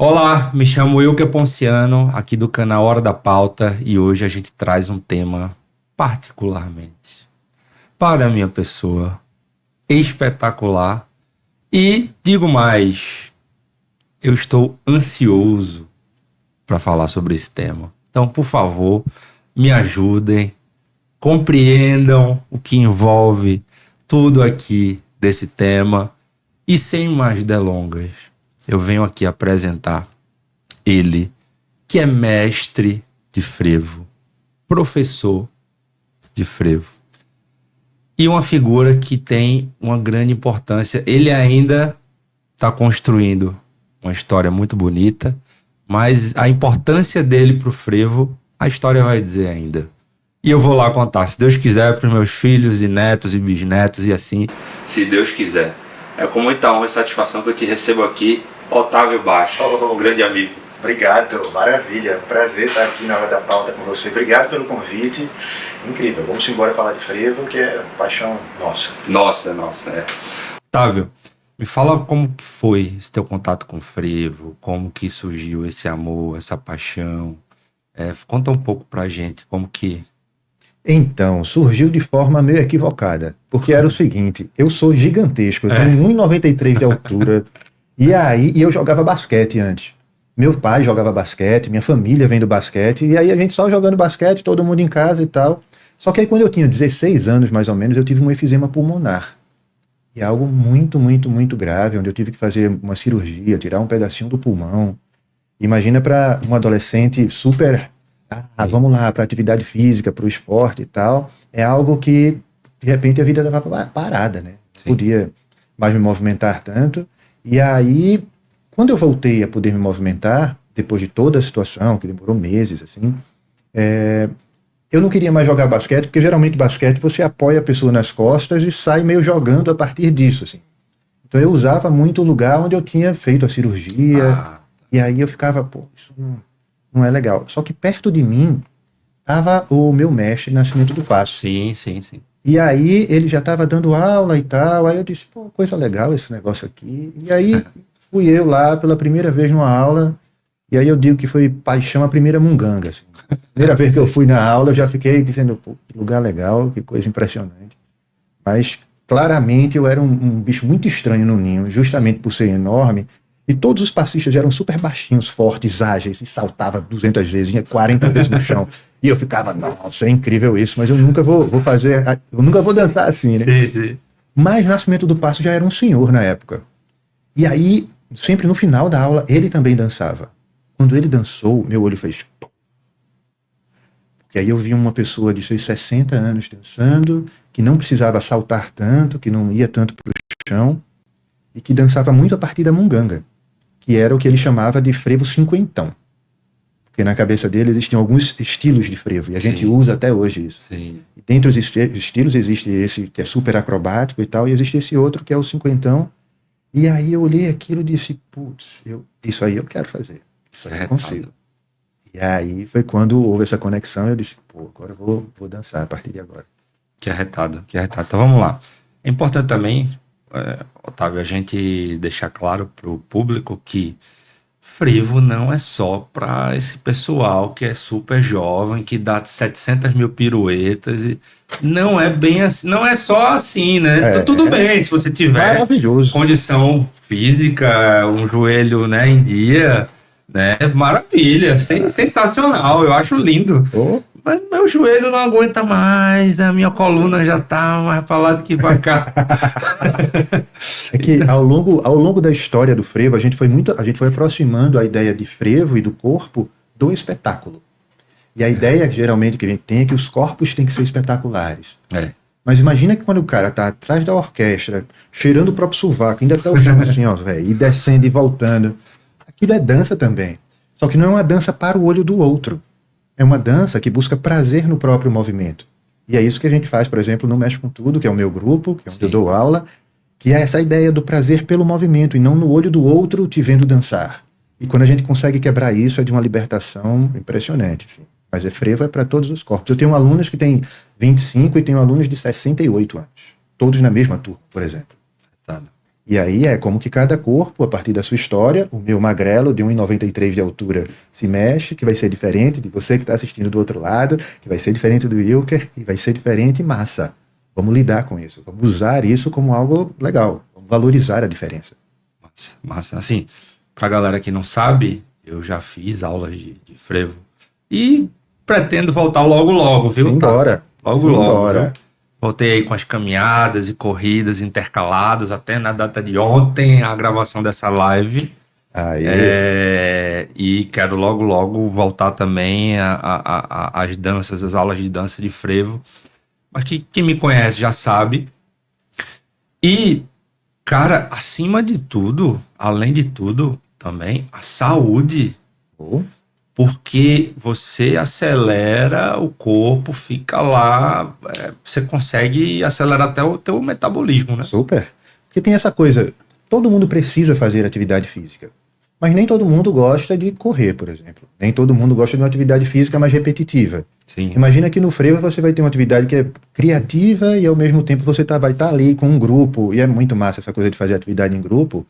Olá, me chamo Wilker Ponciano, aqui do canal Hora da Pauta, e hoje a gente traz um tema particularmente para a minha pessoa espetacular. E digo mais, eu estou ansioso para falar sobre esse tema. Então, por favor, me ajudem, compreendam o que envolve tudo aqui desse tema. E sem mais delongas, eu venho aqui apresentar ele, que é mestre de frevo, professor de frevo, e uma figura que tem uma grande importância. Ele ainda está construindo uma história muito bonita, mas a importância dele para o frevo, a história vai dizer ainda. E eu vou lá contar, se Deus quiser, para os meus filhos e netos e bisnetos e assim, se Deus quiser. É com muita honra e satisfação que eu te recebo aqui, Otávio Baixo, um grande amigo. Obrigado, maravilha. Prazer estar aqui na Hora da Pauta com você. Obrigado pelo convite. Incrível. Vamos embora falar de frevo, que é paixão nossa. Nossa, é. Otávio, me fala como que foi esse teu contato com o frevo, como que surgiu esse amor, essa paixão. Conta um pouco pra gente como que... Então, surgiu de forma meio equivocada, porque era o seguinte, eu sou gigantesco, eu tenho 1,93 de altura, e eu jogava basquete antes. Meu pai jogava basquete, minha família vem do basquete, e aí a gente só jogando basquete, todo mundo em casa e tal. Só que aí quando eu tinha 16 anos, mais ou menos, eu tive um efizema pulmonar. E é algo muito, muito, muito grave, onde eu tive que fazer uma cirurgia, tirar um pedacinho do pulmão. Imagina para um adolescente super... vamos lá, para atividade física, para o esporte e tal. É algo que, de repente, a vida estava parada, né? Não podia mais me movimentar tanto. E aí, quando eu voltei a poder me movimentar, depois de toda a situação, que demorou meses, assim, eu não queria mais jogar basquete, porque geralmente basquete você apoia a pessoa nas costas e sai meio jogando a partir disso, assim. Então eu usava muito o lugar onde eu tinha feito a cirurgia, e aí eu ficava, isso não é legal. Só que perto de mim estava o meu mestre Nascimento do Passo. Sim. E aí ele já estava dando aula e tal, aí eu disse, coisa legal esse negócio aqui. E aí fui eu lá pela primeira vez numa aula, e aí eu digo que foi paixão a primeira munganga. Assim. Primeira vez que eu fui na aula, eu já fiquei dizendo, que lugar legal, que coisa impressionante. Mas claramente eu era um bicho muito estranho no ninho, justamente por ser enorme. E todos os passistas eram super baixinhos, fortes, ágeis, e saltava 200 vezes, ia 40 vezes no chão. E eu ficava, nossa, é incrível isso, mas eu nunca vou fazer, eu nunca vou dançar assim, né? Sim. Mas Nascimento do Passo já era um senhor na época. E aí, sempre no final da aula, ele também dançava. Quando ele dançou, meu olho fez... Porque aí eu vi uma pessoa de seus 60 anos dançando, que não precisava saltar tanto, que não ia tanto para o chão, e que dançava muito a partir da munganga, que era o que ele chamava de frevo cinquentão. Porque na cabeça dele existiam alguns estilos de frevo, e a gente usa até hoje isso. Sim. E dentre os estilos existe esse que é super acrobático e tal, e existe esse outro que é o cinquentão. E aí eu olhei aquilo e disse, isso aí eu quero fazer, isso aí eu consigo. E aí foi quando houve essa conexão, eu disse, agora eu vou dançar a partir de agora. Que arretado. Então vamos lá. É importante também, Otávio, a gente deixar claro para o público que frevo não é só para esse pessoal que é super jovem, que dá 700 mil piruetas. E não é bem assim, não é só assim, né? Tudo bem, se você tiver condição física, um joelho, né, em dia, né? Maravilha, sensacional, eu acho lindo. Mas meu joelho não aguenta mais, a minha coluna já tá mais pra lá do que pra cá. É que ao longo da história do frevo, a gente foi aproximando a ideia de frevo e do corpo do espetáculo. E a ideia, geralmente, que a gente tem é que os corpos têm que ser espetaculares. Mas imagina que quando o cara tá atrás da orquestra, cheirando o próprio sovaco, ainda tá o chão assim, ó, velho, e descendo e voltando. Aquilo é dança também. Só que não é uma dança para o olho do outro. É uma dança que busca prazer no próprio movimento. E é isso que a gente faz, por exemplo, no Mexe com Tudo, que é o meu grupo, que é onde eu dou aula, que é essa ideia do prazer pelo movimento e não no olho do outro te vendo dançar. E quando a gente consegue quebrar isso, é de uma libertação impressionante. Enfim. Mas frevo é para todos os corpos. Eu tenho alunos que têm 25 e tenho alunos de 68 anos. Todos na mesma turma, por exemplo. E aí é como que cada corpo, a partir da sua história, o meu magrelo de 1,93 de altura se mexe, que vai ser diferente de você que está assistindo do outro lado, que vai ser diferente do Wilker, e vai ser diferente massa. Vamos lidar com isso, vamos usar isso como algo legal, vamos valorizar a diferença. Massa. Assim, pra galera que não sabe, eu já fiz aulas de frevo. E pretendo voltar logo logo, viu? Simbora. Logo logo, Simbora. viu? Voltei aí com as caminhadas e corridas intercaladas, até na data de ontem, a gravação dessa live. Aí, E quero logo logo voltar também às danças, às aulas de dança de frevo. Mas quem me conhece já sabe. E, cara, acima de tudo, além de tudo, também, a saúde. pô, Porque você acelera o corpo, fica lá, você consegue acelerar até o teu metabolismo, né? super. Porque tem essa coisa, todo mundo precisa fazer atividade física, mas nem todo mundo gosta de correr, por exemplo. Nem todo mundo gosta de uma atividade física mais repetitiva. Sim. Imagina que no frevo você vai ter uma atividade que é criativa e ao mesmo tempo você vai estar ali com um grupo, e é muito massa essa coisa de fazer atividade em grupo,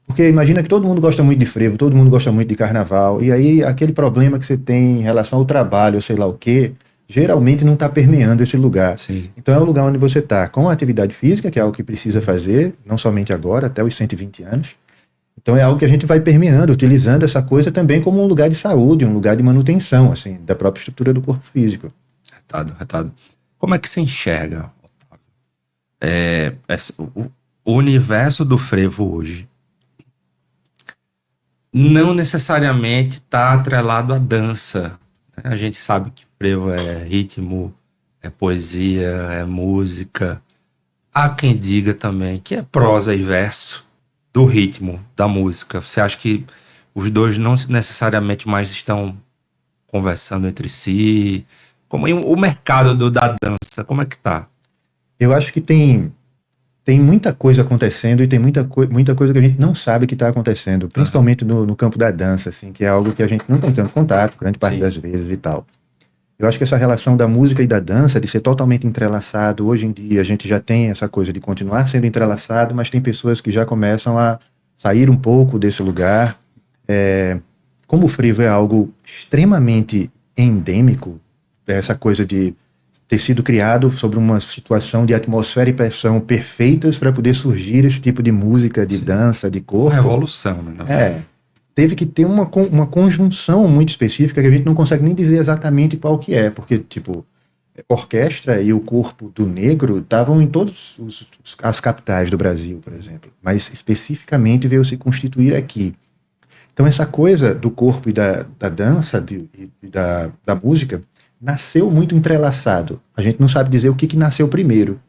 porque imagina que todo mundo gosta muito de frevo, todo mundo gosta muito de carnaval, e aí aquele problema que você tem em relação ao trabalho, ou sei lá o quê, geralmente não está permeando esse lugar. Sim. Então é o lugar onde você está com a atividade física, que é algo que precisa fazer, não somente agora, até os 120 anos. Então é algo que a gente vai permeando, utilizando essa coisa também como um lugar de saúde, um lugar de manutenção, assim, da própria estrutura do corpo físico. Retado. Como é que você enxerga, Otávio? O universo do frevo hoje não necessariamente está atrelado à dança, né? A gente sabe que frevo é ritmo, é poesia, é música. Há quem diga também que é prosa e verso do ritmo, da música. Você acha que os dois não necessariamente mais estão conversando entre si? Como o mercado da dança, como é que tá? Eu acho que tem muita coisa acontecendo e tem muita coisa que a gente não sabe que está acontecendo, principalmente no campo da dança, assim, que é algo que a gente não tem tanto contato, grande parte Sim. das vezes e tal. Eu acho que essa relação da música e da dança, de ser totalmente entrelaçado, hoje em dia a gente já tem essa coisa de continuar sendo entrelaçado, mas tem pessoas que já começam a sair um pouco desse lugar. Como o frevo é algo extremamente endêmico, essa coisa de ter sido criado sobre uma situação de atmosfera e pressão perfeitas para poder surgir esse tipo de música, de dança, de Uma corpo. revolução, né? Teve que ter uma conjunção muito específica que a gente não consegue nem dizer exatamente qual que é, porque, tipo, orquestra e o corpo do negro estavam em todas as capitais do Brasil, por exemplo, mas especificamente veio se constituir aqui. Então essa coisa do corpo e da dança e da música nasceu muito entrelaçado. A gente não sabe dizer o que nasceu primeiro.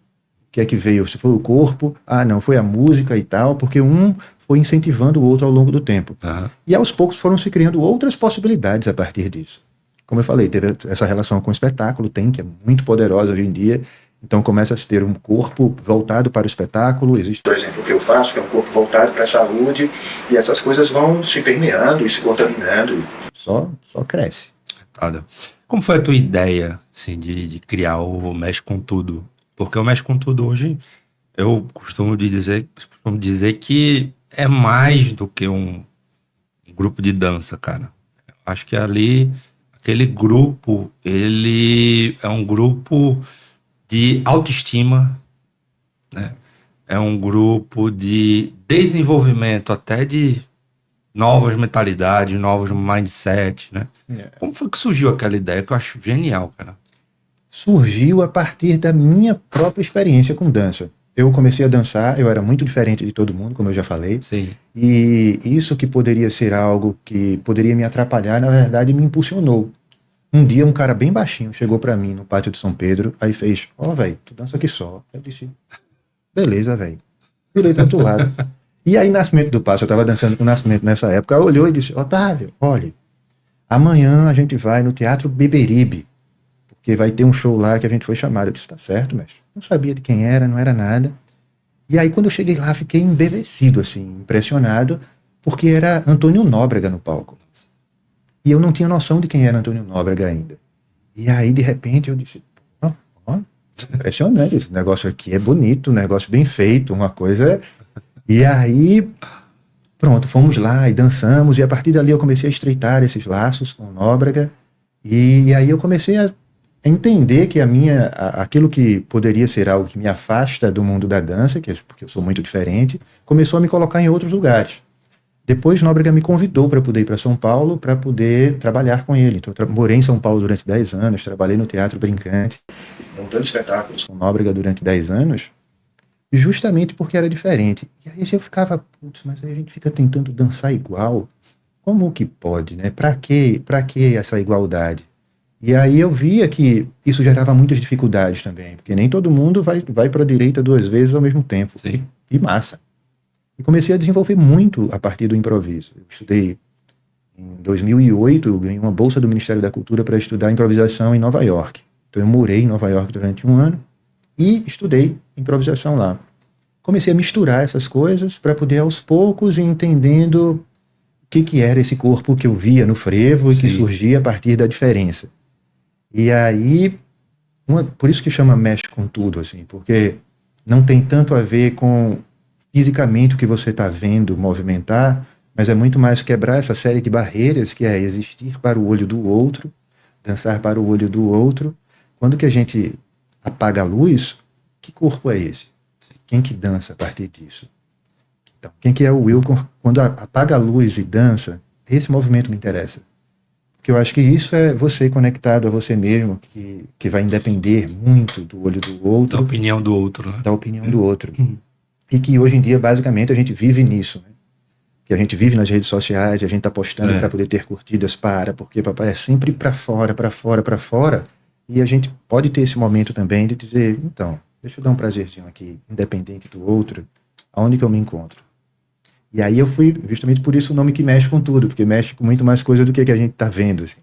O que é que veio? Se foi o corpo, não, foi a música e tal, porque um foi incentivando o outro ao longo do tempo. Uhum. E aos poucos foram se criando outras possibilidades a partir disso. Como eu falei, teve essa relação com o espetáculo, que é muito poderosa hoje em dia. Então começa a se ter um corpo voltado para o espetáculo. Existe, por exemplo, o que eu faço, que é um corpo voltado para a saúde, e essas coisas vão se permeando e se contaminando. Só cresce. Como foi a tua ideia, assim, de criar o Mexe com Tudo? Porque o Mexe com Tudo hoje, eu costumo dizer que é mais do que um grupo de dança, cara. Eu acho que ali, aquele grupo, ele é um grupo de autoestima, né? É um grupo de desenvolvimento até de novas mentalidades, novos mindset, né? Como foi que surgiu aquela ideia que eu acho genial, cara? Surgiu a partir da minha própria experiência com dança. Eu comecei a dançar, eu era muito diferente de todo mundo, como eu já falei. Sim. E isso que poderia ser algo que poderia me atrapalhar, na verdade, me impulsionou. Um dia, um cara bem baixinho chegou pra mim no pátio de São Pedro, aí fez: velho, tu dança aqui só. Eu disse: beleza, velho. Virei pro outro lado. E aí, Nascimento do Passo, eu tava dançando com o Nascimento nessa época, olhou e disse: Otávio, olha, amanhã a gente vai no Teatro Beberibe, porque vai ter um show lá que a gente foi chamado. Eu disse: tá certo, mestre. Não sabia de quem era, não era nada. E aí, quando eu cheguei lá, fiquei embevecido, assim, impressionado, porque era Antônio Nóbrega no palco. E eu não tinha noção de quem era Antônio Nóbrega ainda. E aí, de repente, eu disse: impressionante, esse negócio aqui é bonito, um negócio bem feito, uma coisa. E aí, pronto, fomos lá e dançamos, e a partir dali eu comecei a estreitar esses laços com o Nóbrega, e aí eu comecei a entender que aquilo que poderia ser algo que me afasta do mundo da dança, porque eu sou muito diferente, começou a me colocar em outros lugares. Depois, Nóbrega me convidou para poder ir para São Paulo para poder trabalhar com ele. Então, eu morei em São Paulo durante 10 anos, trabalhei no Teatro Brincante, montando espetáculos com Nóbrega durante 10 anos, justamente porque era diferente. E aí eu ficava, putz, mas aí a gente fica tentando dançar igual. Como que pode, né? Para que essa igualdade? E aí eu via que isso gerava muitas dificuldades também, porque nem todo mundo vai para a direita 2 vezes ao mesmo tempo. Sim. E massa. E comecei a desenvolver muito a partir do improviso. Eu estudei em 2008, eu ganhei uma bolsa do Ministério da Cultura para estudar improvisação em Nova York. Então eu morei em Nova York durante 1 ano e estudei improvisação lá. Comecei a misturar essas coisas para poder aos poucos ir entendendo o que era esse corpo que eu via no frevo e que surgia a partir da diferença. E aí, por isso que chama mexe com tudo, assim, porque não tem tanto a ver com fisicamente o que você está vendo movimentar, mas é muito mais quebrar essa série de barreiras que é existir para o olho do outro, dançar para o olho do outro. Quando que a gente apaga a luz, que corpo é esse? Quem que dança a partir disso? Então, quem que é o Will quando apaga a luz e dança? Esse movimento me interessa. Porque eu acho que isso é você conectado a você mesmo, que vai depender muito do olho do outro. Da opinião do outro, né? Da opinião do outro. E que hoje em dia, basicamente, a gente vive nisso, né? Que a gente vive nas redes sociais e a gente está postando para poder ter curtidas porque papai é sempre para fora, para fora, para fora. E a gente pode ter esse momento também de dizer, então, deixa eu dar um prazerzinho aqui, independente do outro, aonde que eu me encontro. E aí eu fui, justamente por isso o nome que mexe com tudo, porque mexe com muito mais coisa do que a gente está vendo. Assim.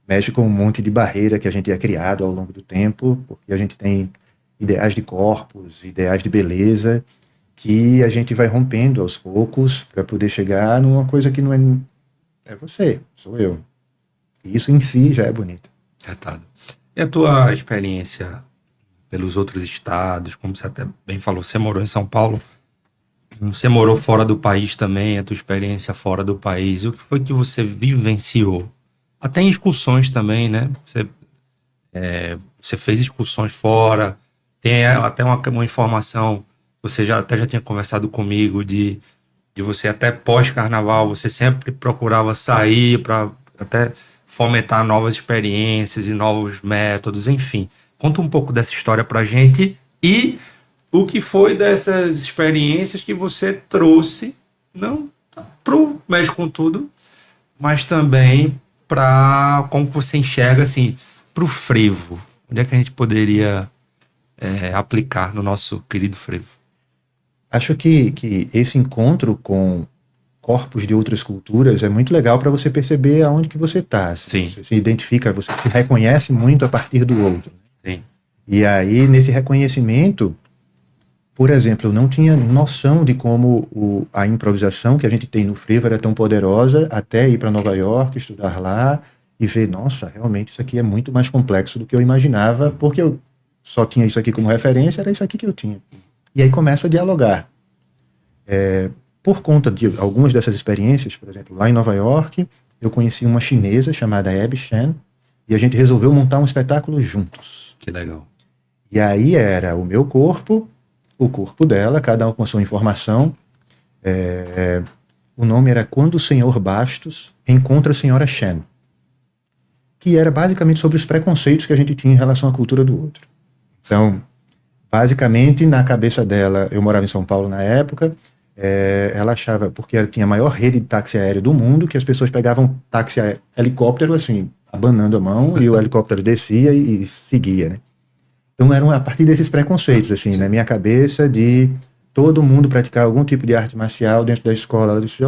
Mexe com um monte de barreira que a gente é criado ao longo do tempo, porque a gente tem ideais de corpos, ideais de beleza, que a gente vai rompendo aos poucos para poder chegar numa coisa que não é você, sou eu. E isso em si já é bonito. Retado. E a tua experiência pelos outros estados, como você até bem falou, você morou em São Paulo, você morou fora do país também, a tua experiência fora do país, o que foi que você vivenciou? Até em excursões também, né? Você fez excursões fora, tem até uma informação, você já tinha conversado comigo de você até pós-carnaval, você sempre procurava sair para até fomentar novas experiências e novos métodos, enfim. Conta um pouco dessa história pra gente e o que foi dessas experiências que você trouxe, não pro Mexe com Tudo, mas também para como você enxerga assim, pro frevo. Onde é que a gente poderia aplicar no nosso querido frevo? Acho que esse encontro com corpos de outras culturas é muito legal para você perceber aonde que você está. Assim, você se identifica, você se reconhece muito a partir do outro. Sim. E aí, nesse reconhecimento, por exemplo, eu não tinha noção de como a improvisação que a gente tem no frevo era tão poderosa até ir para Nova York, estudar lá e ver, nossa, realmente isso aqui é muito mais complexo do que eu imaginava, porque eu só tinha isso aqui como referência, era isso aqui que eu tinha. E aí começa a dialogar. Por conta de algumas dessas experiências, por exemplo, lá em Nova York, eu conheci uma chinesa chamada Abby Shen, e a gente resolveu montar um espetáculo juntos. Que legal. E aí era o meu corpo, o corpo dela, cada um com a sua informação. O nome era Quando o Senhor Bastos Encontra a Senhora Shen, que era basicamente sobre os preconceitos que a gente tinha em relação à cultura do outro. Então, basicamente, na cabeça dela, eu morava em São Paulo na época, ela achava, porque ela tinha a maior rede de táxi aéreo do mundo, que as pessoas pegavam táxi helicóptero, assim, abanando a mão, e o helicóptero descia e seguia, né? Então, eram a partir desses preconceitos, assim, na minha cabeça, de todo mundo praticar algum tipo de arte marcial dentro da escola. Ela disse,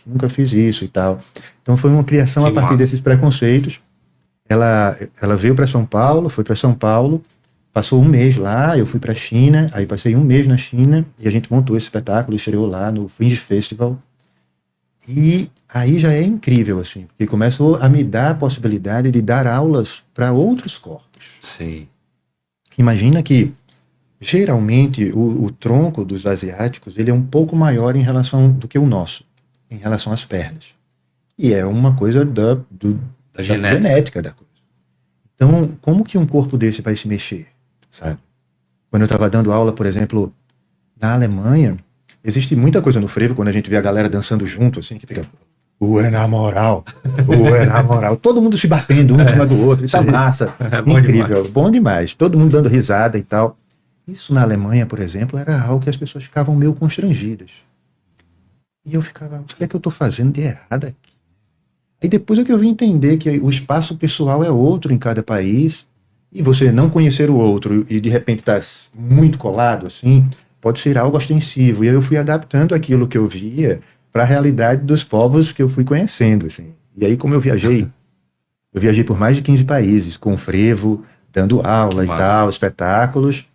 nunca fiz isso e tal. Então, foi uma criação a partir desses preconceitos. Ela veio para São Paulo, foi para São Paulo, passou 1 mês lá, eu fui para a China, aí passei 1 mês na China, e a gente montou esse espetáculo, estreou lá no Fringe Festival. E aí já é incrível, assim, porque começou a me dar a possibilidade de dar aulas para outros corpos. Sim. Imagina que geralmente o tronco dos asiáticos ele é um pouco maior em relação do que o nosso, em relação às pernas. E é uma coisa da genética da coisa. Então, como que um corpo desse vai se mexer, sabe? Quando eu estava dando aula, por exemplo, na Alemanha, existe muita coisa no frevo, quando a gente vê a galera dançando junto, assim, que fica... Ué, na moral. Todo mundo se batendo um em cima do outro, e tá massa. Bom Incrível, demais. bom demais. Todo mundo dando risada e tal. Isso na Alemanha, por exemplo, era algo que as pessoas ficavam meio constrangidas. E eu ficava, o que é que eu tô fazendo de errado aqui? Aí depois é que eu vim entender que o espaço pessoal é outro em cada país, e você não conhecer o outro e de repente estar muito colado assim, pode ser algo ostensivo. E aí eu fui adaptando aquilo que eu via para a realidade dos povos que eu fui conhecendo, assim. E aí como eu viajei por mais de 15 países com frevo, dando aula e tal, espetáculos.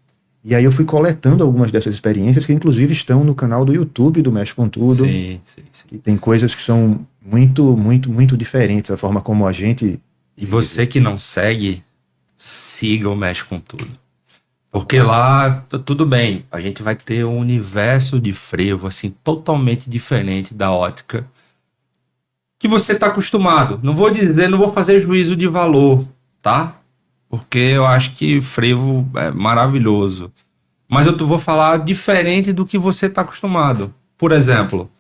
E aí eu fui coletando algumas dessas experiências que inclusive estão no canal do YouTube do Mexe com Tudo. Sim. Que tem coisas que são muito diferentes, a forma como a gente... E você que não segue, siga o Mexe com Tudo. Porque lá, tudo bem, a gente vai ter um universo de frevo, assim, totalmente diferente da ótica que você está acostumado. Não vou fazer juízo de valor, tá? Porque eu acho que frevo é maravilhoso. Mas eu vou falar diferente do que você está acostumado. Por exemplo,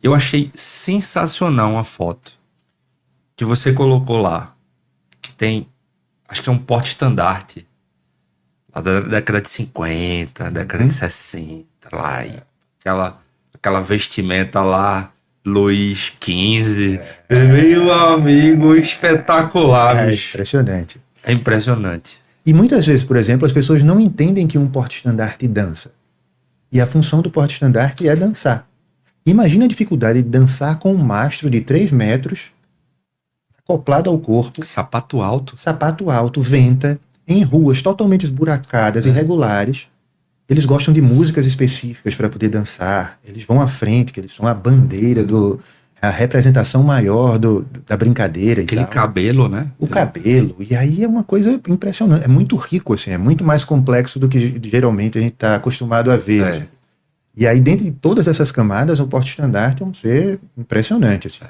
eu achei sensacional uma foto que você colocou lá, que tem, acho que é um porte-estandarte, lá da década de 50, década de 60, lá, e aquela vestimenta lá, Luís XV, meu amigo, espetacular, bicho. Impressionante. É impressionante. E muitas vezes, por exemplo, as pessoas não entendem que um porte-estandarte dança. E a função do porte-estandarte é dançar. Imagina a dificuldade de dançar com um mastro de 3 metros, acoplado ao corpo. Sapato alto, venta, em ruas totalmente esburacadas, irregulares. Eles gostam de músicas específicas para poder dançar. Eles vão à frente, que eles são a bandeira, a representação maior da brincadeira. Aquele e tal. cabelo, né? O cabelo. E aí é uma coisa impressionante. É muito rico, assim. É muito mais complexo do que geralmente a gente está acostumado a ver. Assim. E aí, dentre todas essas camadas, o porte-estandarte é um ser impressionante. Assim.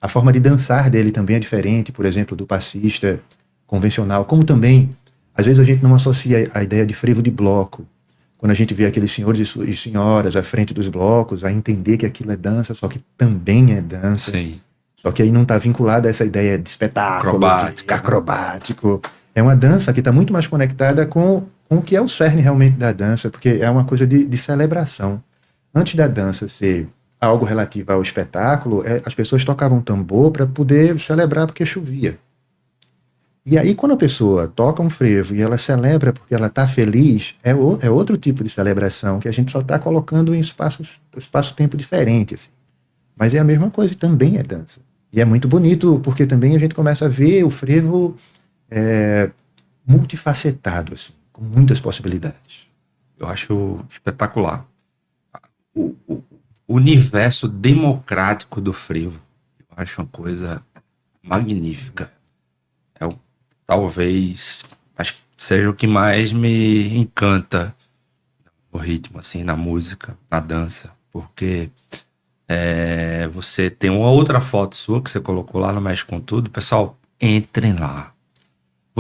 A forma de dançar dele também é diferente, por exemplo, do passista convencional. Como também, às vezes a gente não associa a ideia de frevo de bloco. Quando a gente vê aqueles senhores e senhoras à frente dos blocos, a entender que aquilo é dança, só que também é dança. Sim. Só que aí não está vinculada a essa ideia de espetáculo, acrobático. É uma dança que está muito mais conectada com o que é o cerne realmente da dança, porque é uma coisa de celebração. Antes da dança ser algo relativo ao espetáculo, as pessoas tocavam tambor para poder celebrar porque chovia. E aí, quando a pessoa toca um frevo e ela celebra porque ela está feliz, é outro tipo de celebração que a gente só está colocando em espaço-tempo diferente. Assim. Mas é a mesma coisa, também é dança. E é muito bonito, porque também a gente começa a ver o frevo multifacetado, assim, com muitas possibilidades. Eu acho espetacular. O universo democrático do frevo, eu acho uma coisa magnífica. Talvez, acho que seja o que mais me encanta no ritmo, assim, na música, na dança, porque você tem uma outra foto sua que você colocou lá no Mexe com Tudo. Pessoal, entrem lá.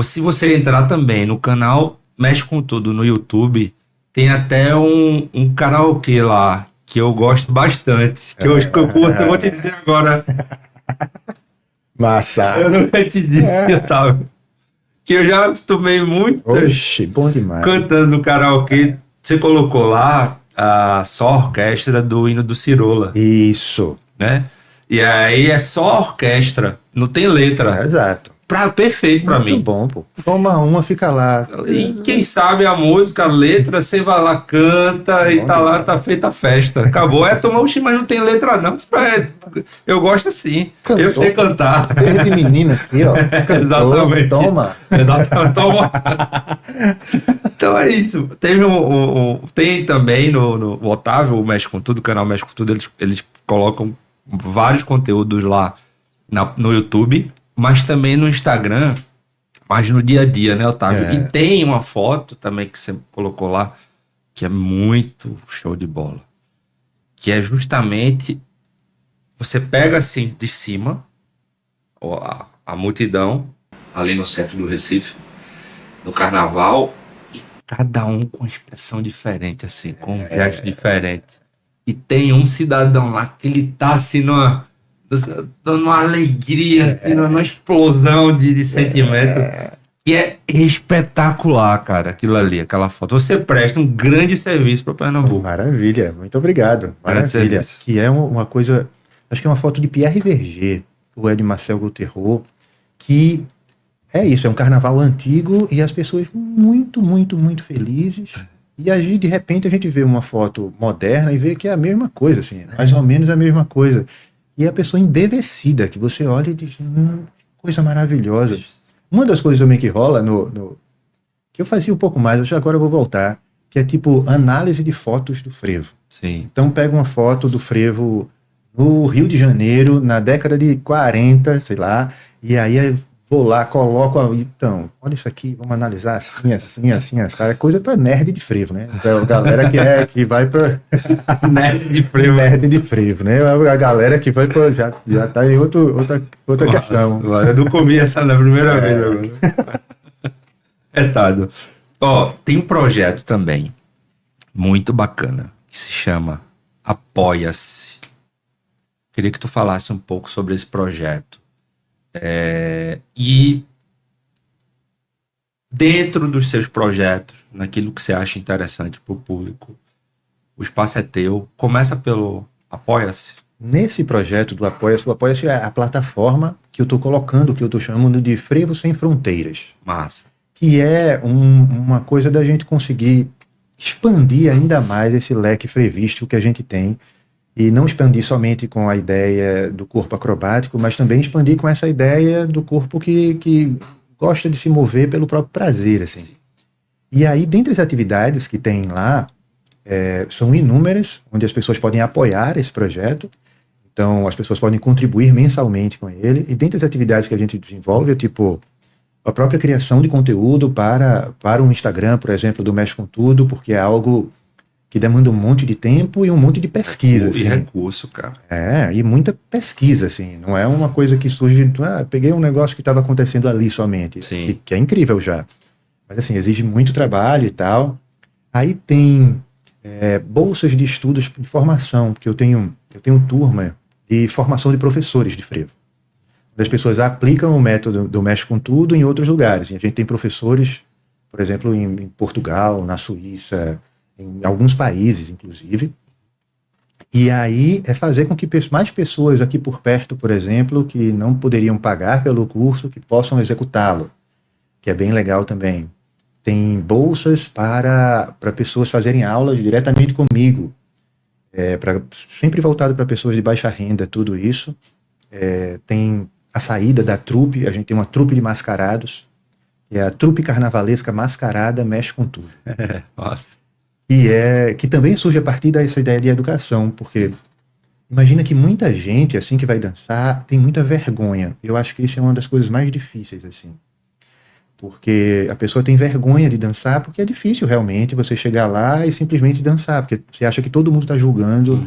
Se você entrar também no canal Mexe com Tudo no YouTube, tem até um karaokê lá, que eu gosto bastante, que eu curto, eu vou te dizer agora. Massa! Eu nunca te disse que eu tava... Que eu já tomei muito. Oxe, bom demais. Cantando no karaokê. Você colocou lá só a orquestra do hino do Cirola. Isso. Né? E aí é só a orquestra, não tem letra. Exato. Perfeito pra mim. Muito bom, pô. Toma uma, fica lá. E quem sabe a música, a letra, você vai lá, canta e tá lá, tá feita a festa. Acabou. Mas não tem letra não. Eu gosto assim. Cantor. Eu sei cantar. Desde menina aqui, ó. Cantor, exatamente. Toma. Exatamente. Toma. Então é isso. Tem também no Otávio, o Mexe com Tudo, o canal Mexe com Tudo, eles colocam vários conteúdos lá no YouTube, mas também no Instagram, mas no dia a dia, né, Otávio? E tem uma foto também que você colocou lá, que é muito show de bola, que é justamente você pega assim de cima a multidão ali no centro do Recife, no carnaval, e cada um com uma expressão diferente, assim, com um gesto diferente. E tem um cidadão lá que ele tá assim dando uma alegria, assim, numa explosão de sentimento. E é espetacular, cara, aquilo ali, aquela foto. Você presta um grande serviço para Pernambuco. Maravilha, muito obrigado. Maravilha. Que é uma coisa, acho que é uma foto de Pierre Verger, ou é de Marcel Gauthieron, que é isso, é um carnaval antigo e as pessoas muito, muito, muito felizes. E aí, de repente, a gente vê uma foto moderna e vê que é a mesma coisa, assim, mais ou menos a mesma coisa. E a pessoa embevecida, que você olha e diz, coisa maravilhosa. Uma das coisas também que rola que eu fazia um pouco mais, agora eu vou voltar, que é tipo análise de fotos do frevo. Sim. Então pega uma foto do frevo no Rio de Janeiro, na década de 40, sei lá, e aí vou lá, coloco, então, olha isso aqui, vamos analisar assim, assim, assim, assim. É coisa para nerd de frevo, né? Então, a galera que vai para nerd de frevo. Nerd de frevo, né? A galera que vai para já tá em outra questão. Eu não comi essa na primeira vez agora. Retado. Ó, tem um projeto também muito bacana que se chama Apoia-se. Queria que tu falasse um pouco sobre esse projeto. E dentro dos seus projetos, naquilo que você acha interessante para o público, o espaço é teu. Começa pelo Apoia-se. Nesse projeto do Apoia-se, o Apoia-se é a plataforma que eu estou colocando, que eu estou chamando de Frevo Sem Fronteiras. Massa. Que é uma coisa da gente conseguir expandir ainda mais esse leque frevístico que a gente tem, e não expandir somente com a ideia do corpo acrobático, mas também expandir com essa ideia do corpo que gosta de se mover pelo próprio prazer, assim. E aí, dentre as atividades que tem lá, são inúmeras, onde as pessoas podem apoiar esse projeto, então as pessoas podem contribuir mensalmente com ele, e dentre as atividades que a gente desenvolve, é tipo a própria criação de conteúdo para um Instagram, por exemplo, do Mexe com Tudo, porque é algo que demanda um monte de tempo e um monte de pesquisa. E recurso, cara. E muita pesquisa, assim. Não é uma coisa que surge, peguei um negócio que estava acontecendo ali somente, que é incrível já. Mas, assim, exige muito trabalho e tal. Aí tem bolsas de estudos de formação, porque eu tenho turma de formação de professores de frevo. As pessoas aplicam o método do Mexe com Tudo em outros lugares. E a gente tem professores, por exemplo, em Portugal, na Suíça, em alguns países, inclusive. E aí é fazer com que mais pessoas aqui por perto, por exemplo, que não poderiam pagar pelo curso, que possam executá-lo, que é bem legal também. Tem bolsas para pessoas fazerem aulas diretamente comigo, sempre voltado para pessoas de baixa renda, tudo isso. Tem a saída da trupe, a gente tem uma trupe de mascarados, que é a trupe carnavalesca mascarada Mexe com Tudo. Nossa. Que também surge a partir dessa ideia de educação, porque imagina que muita gente, assim, que vai dançar, tem muita vergonha. Eu acho que isso é uma das coisas mais difíceis, assim. Porque a pessoa tem vergonha de dançar, porque é difícil realmente você chegar lá e simplesmente dançar, porque você acha que todo mundo está julgando,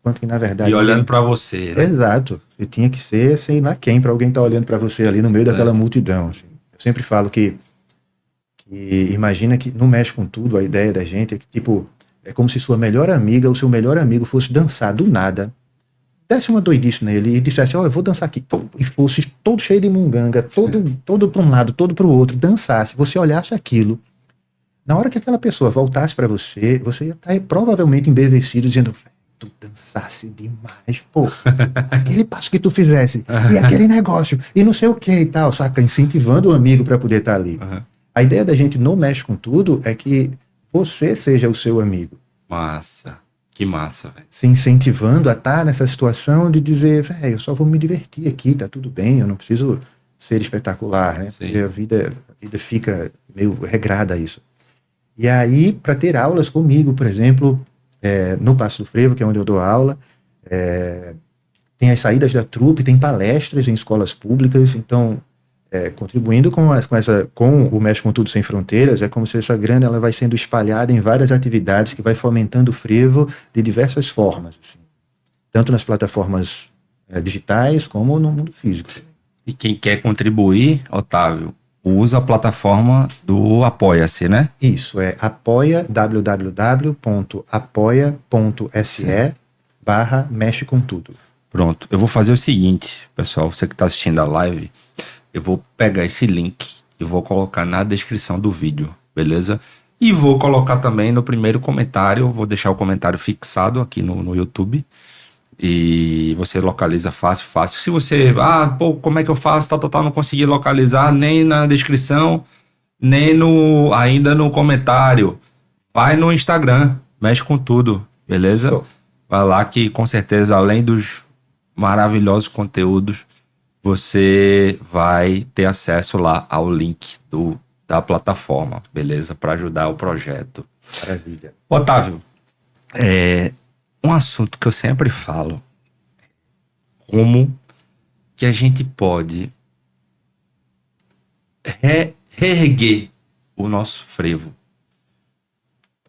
enquanto que na verdade... E olhando para você, né? Exato. Você tinha que ser, sei lá quem, para alguém estar olhando para você ali no meio daquela multidão. Assim. Eu sempre falo que imagina que no Mexe com Tudo, a ideia da gente é que, tipo, é como se sua melhor amiga ou seu melhor amigo fosse dançar do nada, desse uma doidice nele e dissesse, eu vou dançar aqui, e fosse todo cheio de munganga, todo para um lado, todo para o outro, dançasse, você olhasse aquilo, na hora que aquela pessoa voltasse para você, você ia estar provavelmente embevecido, dizendo, tu dançasse demais, pô, aquele passo que tu fizesse, e aquele negócio, e não sei o que e tal, saca, incentivando o amigo para poder estar ali. A ideia da gente no Mexe com Tudo é que você seja o seu amigo. Massa. Que massa, velho. Se incentivando a estar nessa situação de dizer, velho, eu só vou me divertir aqui, tá tudo bem, eu não preciso ser espetacular, né? Porque a vida fica meio regrada a isso. E aí, para ter aulas comigo, por exemplo, no Passo do Frevo, que é onde eu dou aula, tem as saídas da trupe, tem palestras em escolas públicas, então contribuindo com o Mexe com Tudo Sem Fronteiras, é como se essa grana ela vai sendo espalhada em várias atividades que vai fomentando o frevo de diversas formas, assim, tanto nas plataformas digitais como no mundo físico. E quem quer contribuir, Otávio, usa a plataforma do Apoia-se, né? Isso, apoia, www.apoia.se/Mexe com Tudo. Pronto, eu vou fazer o seguinte, pessoal, você que está assistindo a live, eu vou pegar esse link e vou colocar na descrição do vídeo, beleza? E vou colocar também no primeiro comentário, vou deixar o comentário fixado aqui no YouTube e você localiza fácil. Se você, como é que eu faço, não consegui localizar nem na descrição, nem ainda no comentário. Vai no Instagram, Mexe com Tudo, beleza? Vai lá que com certeza, além dos maravilhosos conteúdos, você vai ter acesso lá ao link da plataforma, beleza? Para ajudar o projeto. Maravilha. Otávio, um assunto que eu sempre falo, como que a gente pode reerguer o nosso frevo.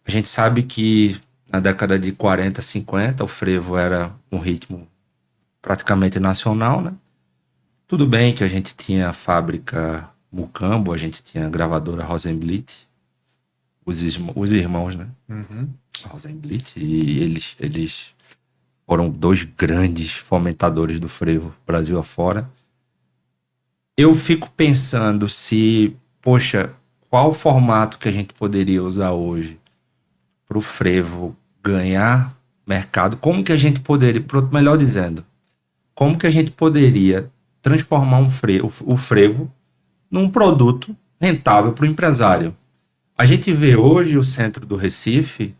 A gente sabe que na década de 40, 50, o frevo era um ritmo praticamente nacional, né? Tudo bem que a gente tinha a fábrica Mucambo, a gente tinha a gravadora Rosenblit, os irmãos, né? Uhum. Rosenblit, e eles foram dois grandes fomentadores do frevo Brasil afora. Eu fico pensando qual o formato que a gente poderia usar hoje para o frevo ganhar mercado? Como que a gente poderia, melhor dizendo, como que a gente poderia transformar o frevo num produto rentável para o empresário? A gente vê hoje o centro do Recife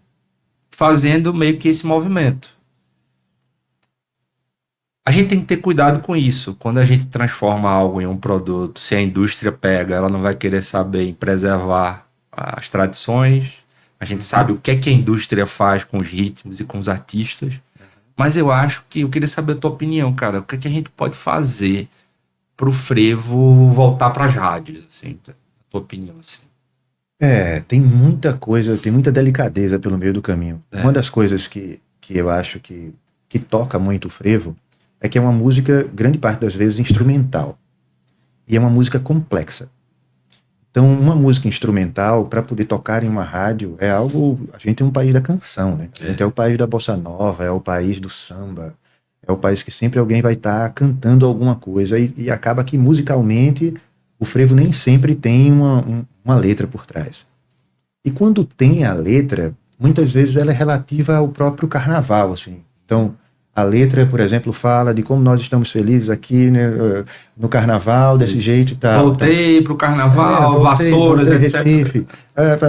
fazendo meio que esse movimento. A gente tem que ter cuidado com isso. Quando a gente transforma algo em um produto, se a indústria pega, ela não vai querer saber em preservar as tradições. A gente sabe o que é que a indústria faz com os ritmos e com os artistas. Mas eu queria saber a tua opinião, cara. O que é que a gente pode fazer para o frevo voltar para as rádios, assim, a tua opinião, assim. Tem muita coisa, tem muita delicadeza pelo meio do caminho. Uma das coisas que eu acho que toca muito o frevo é que é uma música, grande parte das vezes, instrumental. E é uma música complexa. Então, uma música instrumental, para poder tocar em uma rádio, é algo... A gente é um país da canção, né? A gente é o país da bossa nova, é o país do samba, é o país que sempre alguém vai estar cantando alguma coisa, e acaba que, musicalmente, o frevo nem sempre tem uma letra por trás. E quando tem a letra, muitas vezes ela é relativa ao próprio carnaval, assim. Então, a letra, por exemplo, fala de como nós estamos felizes aqui, né, no carnaval, desse jeito e tal. Voltei pro carnaval, vassouras, etc. Recife,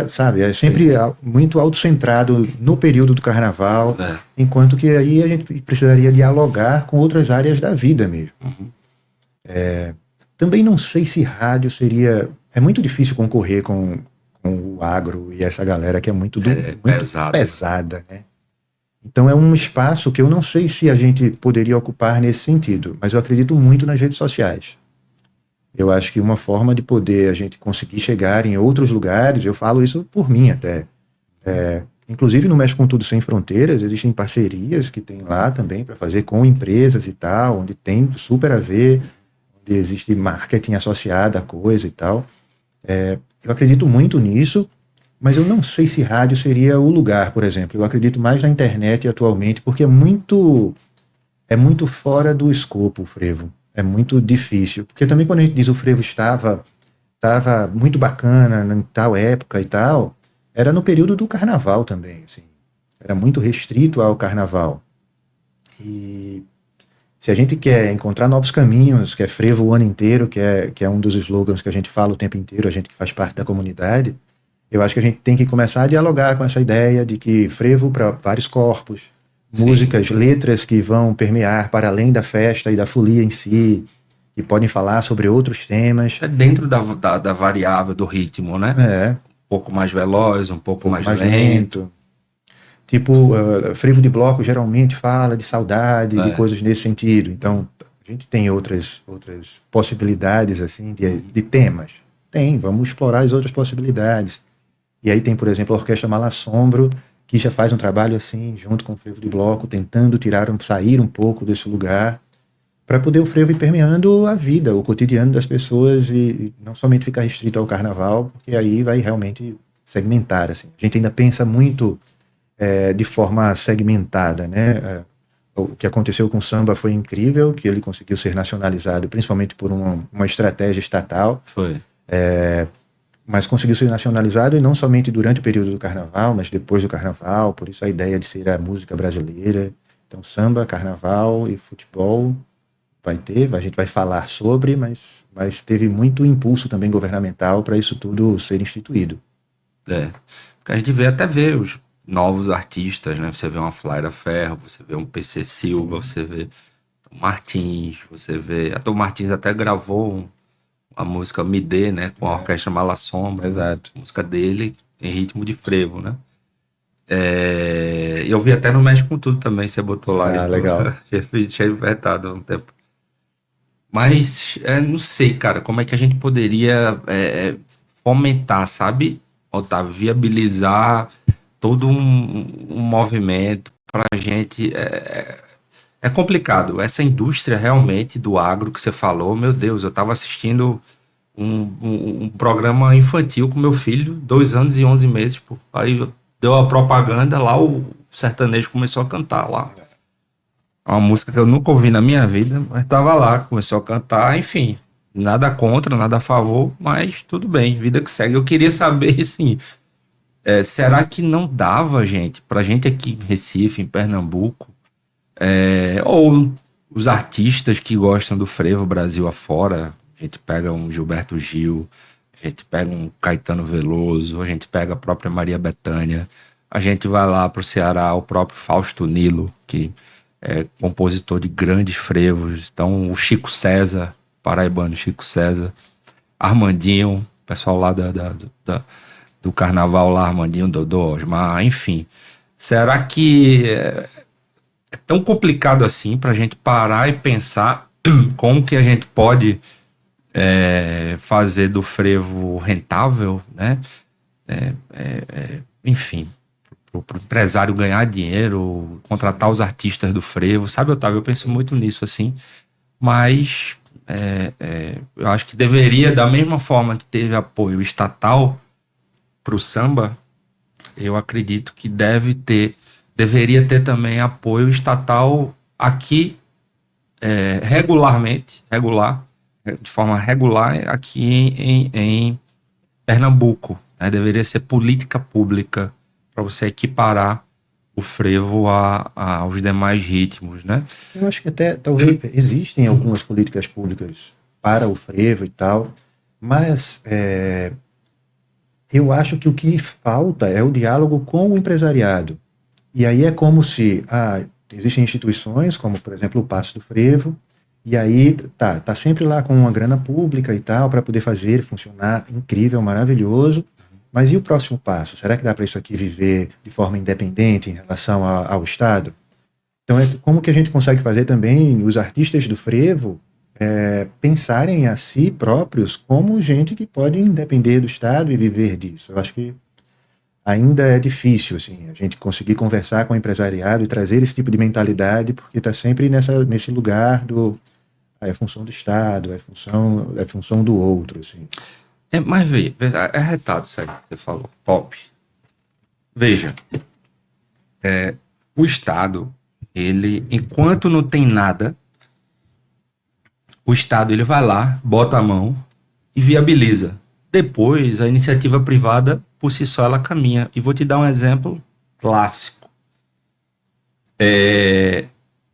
sabe, é sempre muito autocentrado no período do carnaval, enquanto que aí a gente precisaria dialogar com outras áreas da vida mesmo. Uhum. Também não sei se rádio seria... É muito difícil concorrer com o agro e essa galera que é muito pesada, né? Então é um espaço que eu não sei se a gente poderia ocupar nesse sentido, mas eu acredito muito nas redes sociais. Eu acho que uma forma de poder a gente conseguir chegar em outros lugares, eu falo isso por mim até. Inclusive no Mexe com Tudo Sem Fronteiras, existem parcerias que tem lá também para fazer com empresas e tal, onde tem super a ver, onde existe marketing associado à coisa e tal. Eu acredito muito nisso, mas eu não sei se rádio seria o lugar, por exemplo. Eu acredito mais na internet atualmente, porque é muito fora do escopo o frevo. É muito difícil. Porque também quando a gente diz o frevo estava muito bacana em tal época e tal, era no período do carnaval também, assim. Era muito restrito ao carnaval. E se a gente quer encontrar novos caminhos, que é frevo o ano inteiro, que é um dos slogans que a gente fala o tempo inteiro, a gente que faz parte da comunidade, eu acho que a gente tem que começar a dialogar com essa ideia de que frevo para vários corpos, músicas, letras que vão permear para além da festa e da folia em si, que podem falar sobre outros temas. É dentro da variável do ritmo, né? Um pouco mais veloz, um pouco mais lento. Tipo, frevo de bloco geralmente fala de saudade, de coisas nesse sentido. Então, A gente tem outras possibilidades, assim, de temas. Tem, vamos explorar as outras possibilidades. E aí tem, por exemplo, a Orquestra Malassombro, que já faz um trabalho assim, junto com o frevo de bloco, tentando sair um pouco desse lugar, para poder o frevo ir permeando a vida, o cotidiano das pessoas e não somente ficar restrito ao carnaval, porque aí vai realmente segmentar, assim. A gente ainda pensa muito de forma segmentada, né? O que aconteceu com o samba foi incrível, que ele conseguiu ser nacionalizado, principalmente por uma estratégia estatal. Foi. Mas conseguiu ser nacionalizado e não somente durante o período do carnaval, mas depois do carnaval, por isso a ideia de ser a música brasileira. Então, samba, carnaval e futebol a gente vai falar sobre, mas teve muito impulso também governamental para isso tudo ser instituído. Porque a gente vê os novos artistas, né? Você vê uma Flaira Ferro, você vê um PC Silva, você vê o Martins, você vê... Até o Martins até gravou a música Me Dê, né? Com a Orquestra Malassombra. Exato. A música dele em ritmo de frevo, né? Eu vi até no México com Tudo também, você botou lá. Legal. Tinha apertado há um tempo. Mas, não sei, cara, como é que a gente poderia fomentar, sabe, Otávio, viabilizar todo um movimento pra gente. É complicado. Essa indústria realmente do agro que você falou, meu Deus, eu tava assistindo um programa infantil com meu filho, 2 anos e 11 meses, pô. Aí deu a propaganda lá, o sertanejo começou a cantar lá. Uma música que eu nunca ouvi na minha vida, mas tava lá, começou a cantar, enfim. Nada contra, nada a favor, mas tudo bem, vida que segue. Eu queria saber, assim, será que não dava, gente, pra gente aqui em Recife, em Pernambuco, ou os artistas que gostam do frevo Brasil afora, a gente pega um Gilberto Gil, a gente pega um Caetano Veloso, a gente pega a própria Maria Bethânia, a gente vai lá pro Ceará, o próprio Fausto Nilo, que é compositor de grandes frevos, então o Chico César, paraibano Chico César, Armandinho, pessoal lá do carnaval lá, Armandinho, Dodô, Osmar, enfim. Será que é tão complicado assim pra gente parar e pensar como que a gente pode fazer do frevo rentável, né? Enfim, pro empresário ganhar dinheiro, contratar os artistas do frevo, sabe, Otávio? Eu penso muito nisso, assim, mas eu acho que deveria, da mesma forma que teve apoio estatal pro samba, eu acredito que deveria ter também apoio estatal aqui, de forma regular, aqui em Pernambuco, né? Deveria ser política pública para você equiparar o frevo aos demais ritmos, né? Eu acho que até talvez existem algumas políticas públicas para o frevo e tal, mas eu acho que o que falta é o diálogo com o empresariado. E aí é como se existem instituições, como por exemplo o Paço do Frevo, e aí tá sempre lá com uma grana pública e tal, para poder fazer funcionar, incrível, maravilhoso. Mas e o próximo passo? Será que dá para isso aqui viver de forma independente em relação ao Estado? Então, como que a gente consegue fazer também os artistas do frevo pensarem a si próprios como gente que pode depender do Estado e viver disso? Eu acho que ainda é difícil assim, a gente conseguir conversar com o empresariado e trazer esse tipo de mentalidade, porque está sempre nesse lugar é função do Estado, é função do outro. Assim. Mas veja, é retado isso aí que você falou, top. Veja, o Estado, ele, enquanto não tem nada, o Estado ele vai lá, bota a mão e viabiliza. Depois, a iniciativa privada, por si só, ela caminha. E vou te dar um exemplo clássico.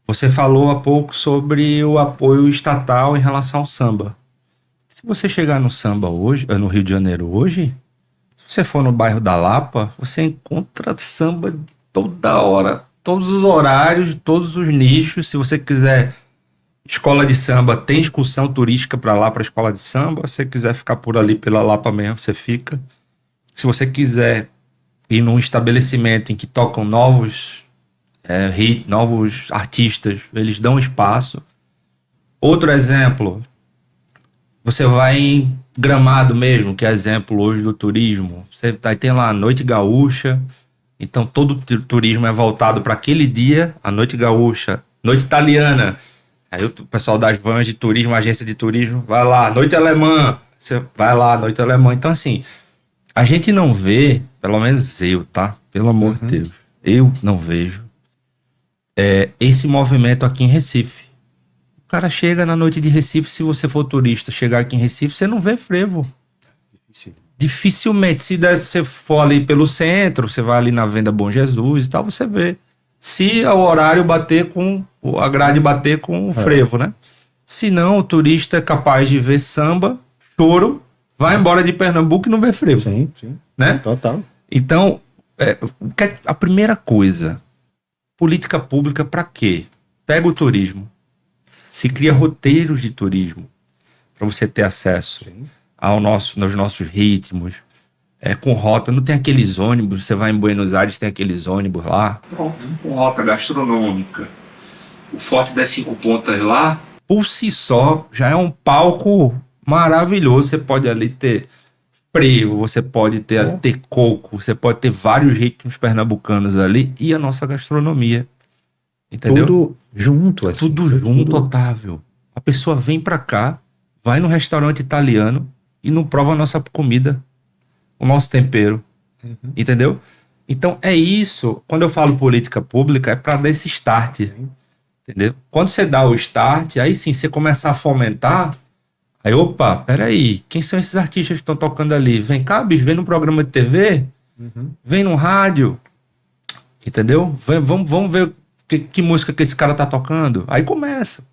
Você falou há pouco sobre o apoio estatal em relação ao samba. Se você chegar no samba hoje, no Rio de Janeiro hoje, se você for no bairro da Lapa, você encontra samba toda hora, todos os horários, todos os nichos. Se você quiser escola de samba, tem excursão turística para lá, para a escola de samba. Se você quiser ficar por ali pela Lapa mesmo, você fica. Se você quiser ir num estabelecimento em que tocam novos artistas, eles dão espaço. Outro exemplo, você vai em Gramado mesmo, que é exemplo hoje do turismo. Você tem lá a Noite Gaúcha, então todo turismo é voltado para aquele dia, a Noite Gaúcha, Noite Italiana. Aí o pessoal das vans de turismo, agência de turismo, vai lá, Noite Alemã, você vai lá, Noite Alemã. Então assim, a gente não vê, pelo menos eu, tá? Pelo amor de Deus, eu não vejo esse movimento aqui em Recife. O cara chega na noite de Recife, se você for turista, chegar aqui em Recife, você não vê frevo. Dificilmente. Se você for ali pelo centro, você vai ali na Venda Bom Jesus e tal, você vê. Se o horário bater com, a grade bater com o frevo, né? Se não, o turista é capaz de ver samba, choro, vai embora de Pernambuco e não vê frevo. Sim, sim. Né? Total. Então, a primeira coisa, política pública para quê? Pega o turismo. Se cria roteiros de turismo para você ter acesso nos nossos ritmos, com rota. Não tem aqueles ônibus, você vai em Buenos Aires, tem aqueles ônibus lá, com rota gastronômica. O Forte das Cinco Pontas lá, por si só, já é um palco maravilhoso. Você pode ali ter frevo, você pode ter coco, você pode ter vários ritmos pernambucanos ali e a nossa gastronomia. Entendeu? Tudo junto. Assim, tudo junto, Otávio. A pessoa vem pra cá, vai no restaurante italiano e não prova a nossa comida, o nosso tempero. Entendeu? Então é isso. Quando eu falo política pública, é pra dar esse start. Entendeu? Quando você dá o start, aí sim, você começa a fomentar. Aí, opa, peraí, quem são esses artistas que estão tocando ali? Vem cá, bicho, vem no programa de TV, vem no rádio. Entendeu? Vamos ver que música que esse cara tá tocando. Aí começa.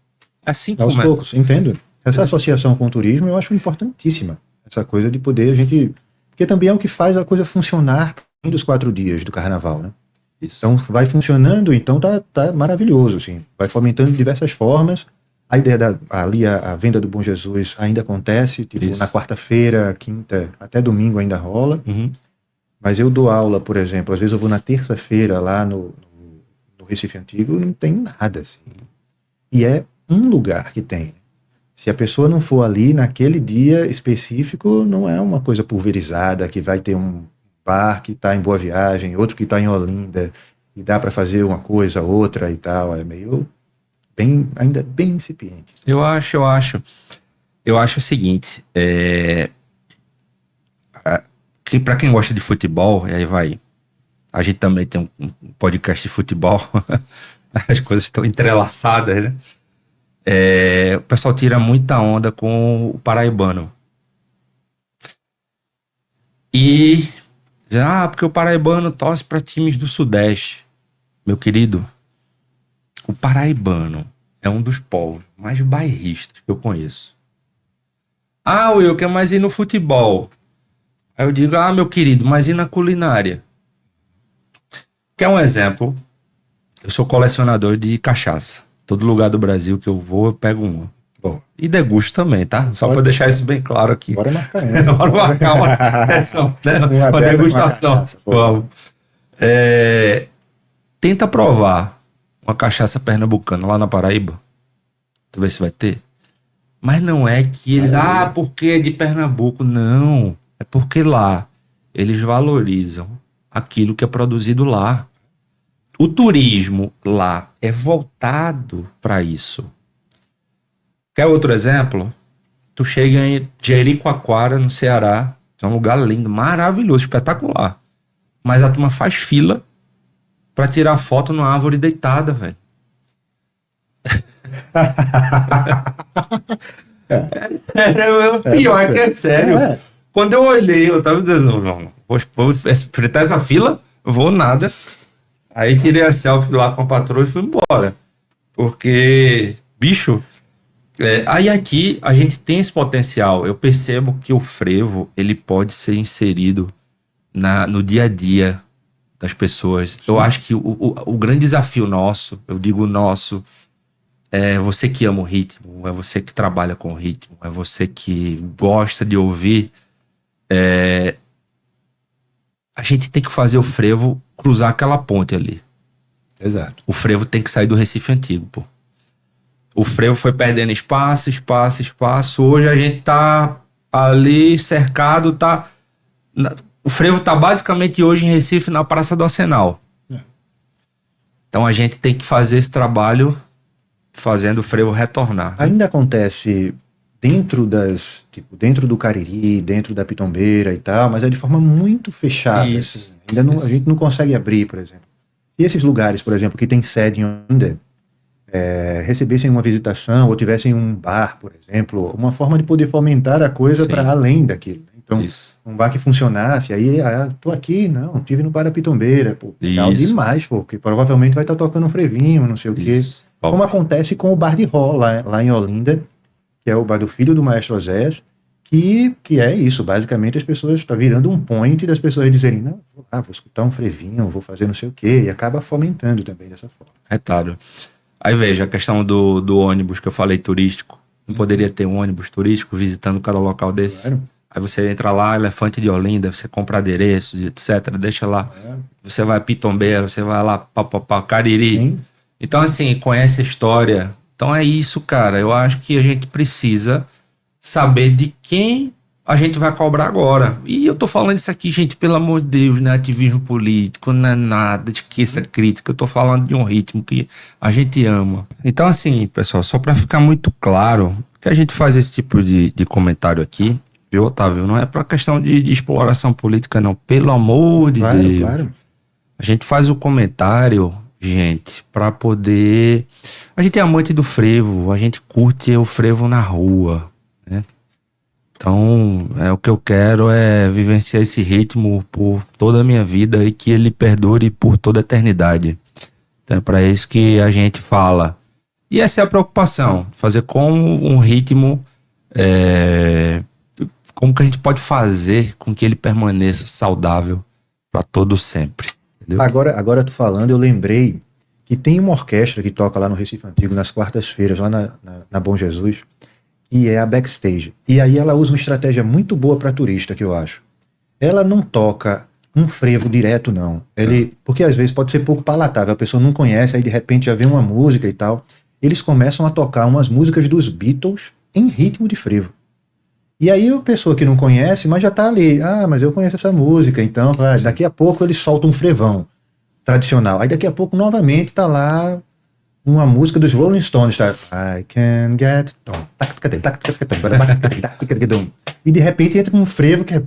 Assim aos começa. poucos, entendo. Essa associação com o turismo eu acho importantíssima. Essa coisa de poder a gente... Porque também é o que faz a coisa funcionar dos 4 dias do carnaval, né? Isso. Então vai funcionando, então tá maravilhoso, assim. Vai fomentando de diversas formas. A ideia a venda do Bom Jesus ainda acontece, tipo, na quarta-feira, quinta, até domingo ainda rola. Mas eu dou aula, por exemplo, às vezes eu vou na terça-feira lá no Recife Antigo, não tem nada assim. E é um lugar que tem. Se a pessoa não for ali naquele dia específico, não é uma coisa pulverizada, que vai ter um bar que está em Boa Viagem, outro que está em Olinda, e dá para fazer uma coisa, outra e tal. É meio ainda bem incipiente. Eu acho o seguinte, que para quem gosta de futebol, e aí vai, a gente também tem um podcast de futebol, as coisas estão entrelaçadas, né? O pessoal tira muita onda com o paraibano. E diz, porque o paraibano torce para times do Sudeste. Meu querido, o paraibano é um dos povos mais bairristas que eu conheço. Will, quer mais ir no futebol? Aí eu digo, meu querido, mas e na culinária? Quer um exemplo? Eu sou colecionador de cachaça. Todo lugar do Brasil que eu vou, eu pego uma. Bom. E degusto também, tá? Só para deixar isso bem claro aqui. Bora marcar uma. Bora marcar uma sessão, né? Uma degustação. Vamos. Tenta provar uma cachaça pernambucana lá na Paraíba. Tu vê se vai ter. Mas não é que eles... porque é de Pernambuco. Não. É porque lá eles valorizam aquilo que é produzido lá. O turismo lá é voltado para isso. Quer outro exemplo? Tu chega em Jericoacoara, no Ceará. É um lugar lindo, maravilhoso, espetacular. Mas a turma faz fila para tirar foto numa árvore deitada, velho. Pior que é sério. Quando eu olhei, eu tava dizendo, não, vou enfrentar essa fila, vou nada. Aí tirei a selfie lá com a patroa e fui embora. Porque, bicho, aí aqui a gente tem esse potencial. Eu percebo que o frevo, ele pode ser inserido no dia a dia das pessoas. Sim. Eu acho que o grande desafio nosso, eu digo nosso, é você que ama o ritmo, é você que trabalha com o ritmo, é você que gosta de ouvir. A gente tem que fazer o frevo cruzar aquela ponte ali. Exato. O frevo tem que sair do Recife Antigo, pô. o frevo foi perdendo espaço, espaço, espaço. Hoje a gente tá ali cercado, o frevo tá basicamente hoje em Recife na Praça do Arsenal. Então a gente tem que fazer esse trabalho fazendo o frevo retornar. Ainda acontece dentro do Cariri, dentro da Pitombeira e tal, mas é de forma muito fechada. Isso, assim. A gente não consegue abrir, por exemplo. E esses lugares, por exemplo, que tem sede em Olinda, recebessem uma visitação ou tivessem um bar, por exemplo, uma forma de poder fomentar a coisa para além daquilo. Então, um bar que funcionasse, aí, tô aqui, não, tive no bar da Pitombeira, pô, legal demais, pô, porque provavelmente vai estar tocando um frevinho, não sei o quê. Como acontece com o Bar de Ró, lá em Olinda, que é o bar do filho do Maestro Oséias, que é isso, basicamente as pessoas, está virando um point das pessoas dizerem, não, vou escutar um frevinho, vou fazer não sei o quê, e acaba fomentando também dessa forma. Retado. Aí veja, a questão do ônibus que eu falei turístico, não poderia ter um ônibus turístico visitando cada local desse? Claro. Aí você entra lá, Elefante de Olinda, você compra adereços, etc, deixa lá, você vai a Pitombeira, você vai lá, Cariri. Sim. Então assim, conhece a história. Então é isso, cara, eu acho que a gente precisa saber de quem a gente vai cobrar agora. E eu tô falando isso aqui, gente, pelo amor de Deus, não é ativismo político, não é nada de que essa crítica, eu tô falando de um ritmo que a gente ama. Então assim, pessoal, só para ficar muito claro que a gente faz esse tipo de comentário aqui, viu, Otávio? Não é pra questão de exploração política, não, pelo amor de Deus. Claro. A gente faz o comentário, gente, para poder... A gente é amante do frevo, a gente curte o frevo na rua, né? Então, o que eu quero é vivenciar esse ritmo por toda a minha vida e que ele perdure por toda a eternidade. Então é para isso que a gente fala. E essa é a preocupação, fazer com um ritmo, como que a gente pode fazer com que ele permaneça saudável para todo sempre. Entendeu? Agora tu falando, eu lembrei que tem uma orquestra que toca lá no Recife Antigo, nas quartas-feiras, lá na Bom Jesus, e é a Backstage. E aí ela usa uma estratégia muito boa para turista, que eu acho. Ela não toca um frevo direto, não. Porque às vezes pode ser pouco palatável, a pessoa não conhece, aí de repente já vê uma música e tal. Eles começam a tocar umas músicas dos Beatles em ritmo de frevo. E aí a pessoa que não conhece, mas já tá ali. Mas eu conheço essa música, então daqui a pouco eles soltam um frevão tradicional. Aí daqui a pouco novamente tá lá uma música dos Rolling Stones, tá? I can get... E de repente entra um frevo que é...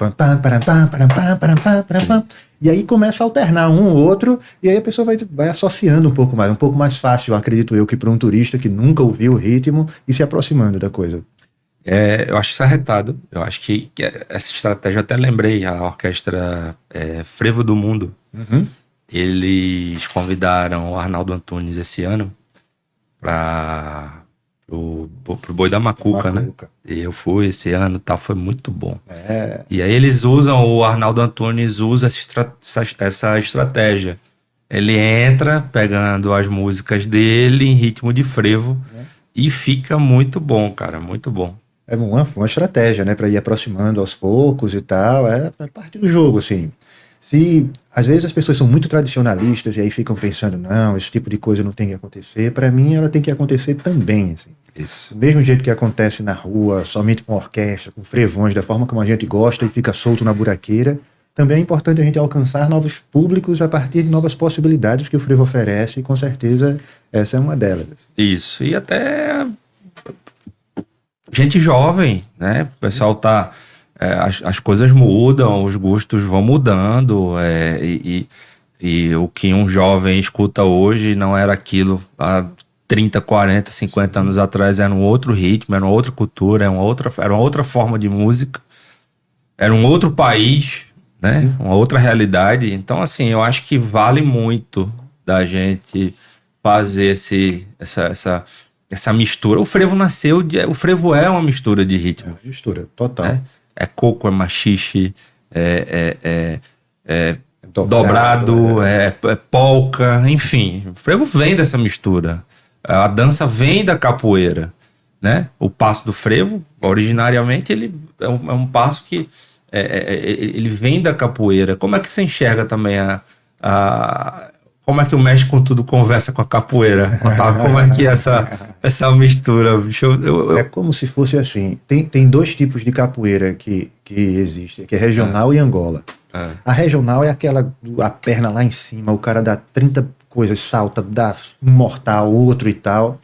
E aí começa a alternar um ou outro, e aí a pessoa vai associando um pouco mais fácil, acredito eu, que para um turista que nunca ouviu o ritmo e se aproximando da coisa. Eu acho isso arretado. Eu acho que essa estratégia, eu até lembrei, a orquestra Frevo do Mundo. Uhum. Eles convidaram o Arnaldo Antunes esse ano pro Boi da Macuca, né? E eu fui esse ano, foi muito bom. E aí o Arnaldo Antunes usa essa estratégia. Ele entra pegando as músicas dele em ritmo de frevo e fica muito bom, cara, muito bom. É uma estratégia, né, para ir aproximando aos poucos e tal, é parte do jogo, assim. Às vezes as pessoas são muito tradicionalistas e aí ficam pensando, não, esse tipo de coisa não tem que acontecer. Para mim, ela tem que acontecer também, assim. Isso. Do mesmo jeito que acontece na rua, somente com orquestra, com frevões, da forma como a gente gosta e fica solto na buraqueira, também é importante a gente alcançar novos públicos a partir de novas possibilidades que o frevo oferece, e com certeza essa é uma delas. Isso, e até gente jovem, né? O pessoal tá... as coisas mudam, os gostos vão mudando, e o que um jovem escuta hoje não era aquilo há 30, 40, 50 anos atrás. Era um outro ritmo, era uma outra cultura, era uma outra forma de música, era um outro país, né? Uma outra realidade. Então, assim, eu acho que vale muito da gente fazer essa mistura. O frevo o frevo é uma mistura de ritmo. É uma mistura, total. É coco, é machixe, dobrado, é polca, enfim. O frevo vem dessa mistura. A dança vem da capoeira, né? O passo do frevo, originariamente, ele é um passo que ele vem da capoeira. Como é que você enxerga também como é que o Mexe com Tudo conversa com a capoeira? Otávio, como é que é essa mistura, bicho? É como se fosse assim. Tem dois tipos de capoeira que existem, que é regional e Angola. A regional é aquela, a perna lá em cima, o cara dá 30 coisas, salta, dá um mortal, outro e tal.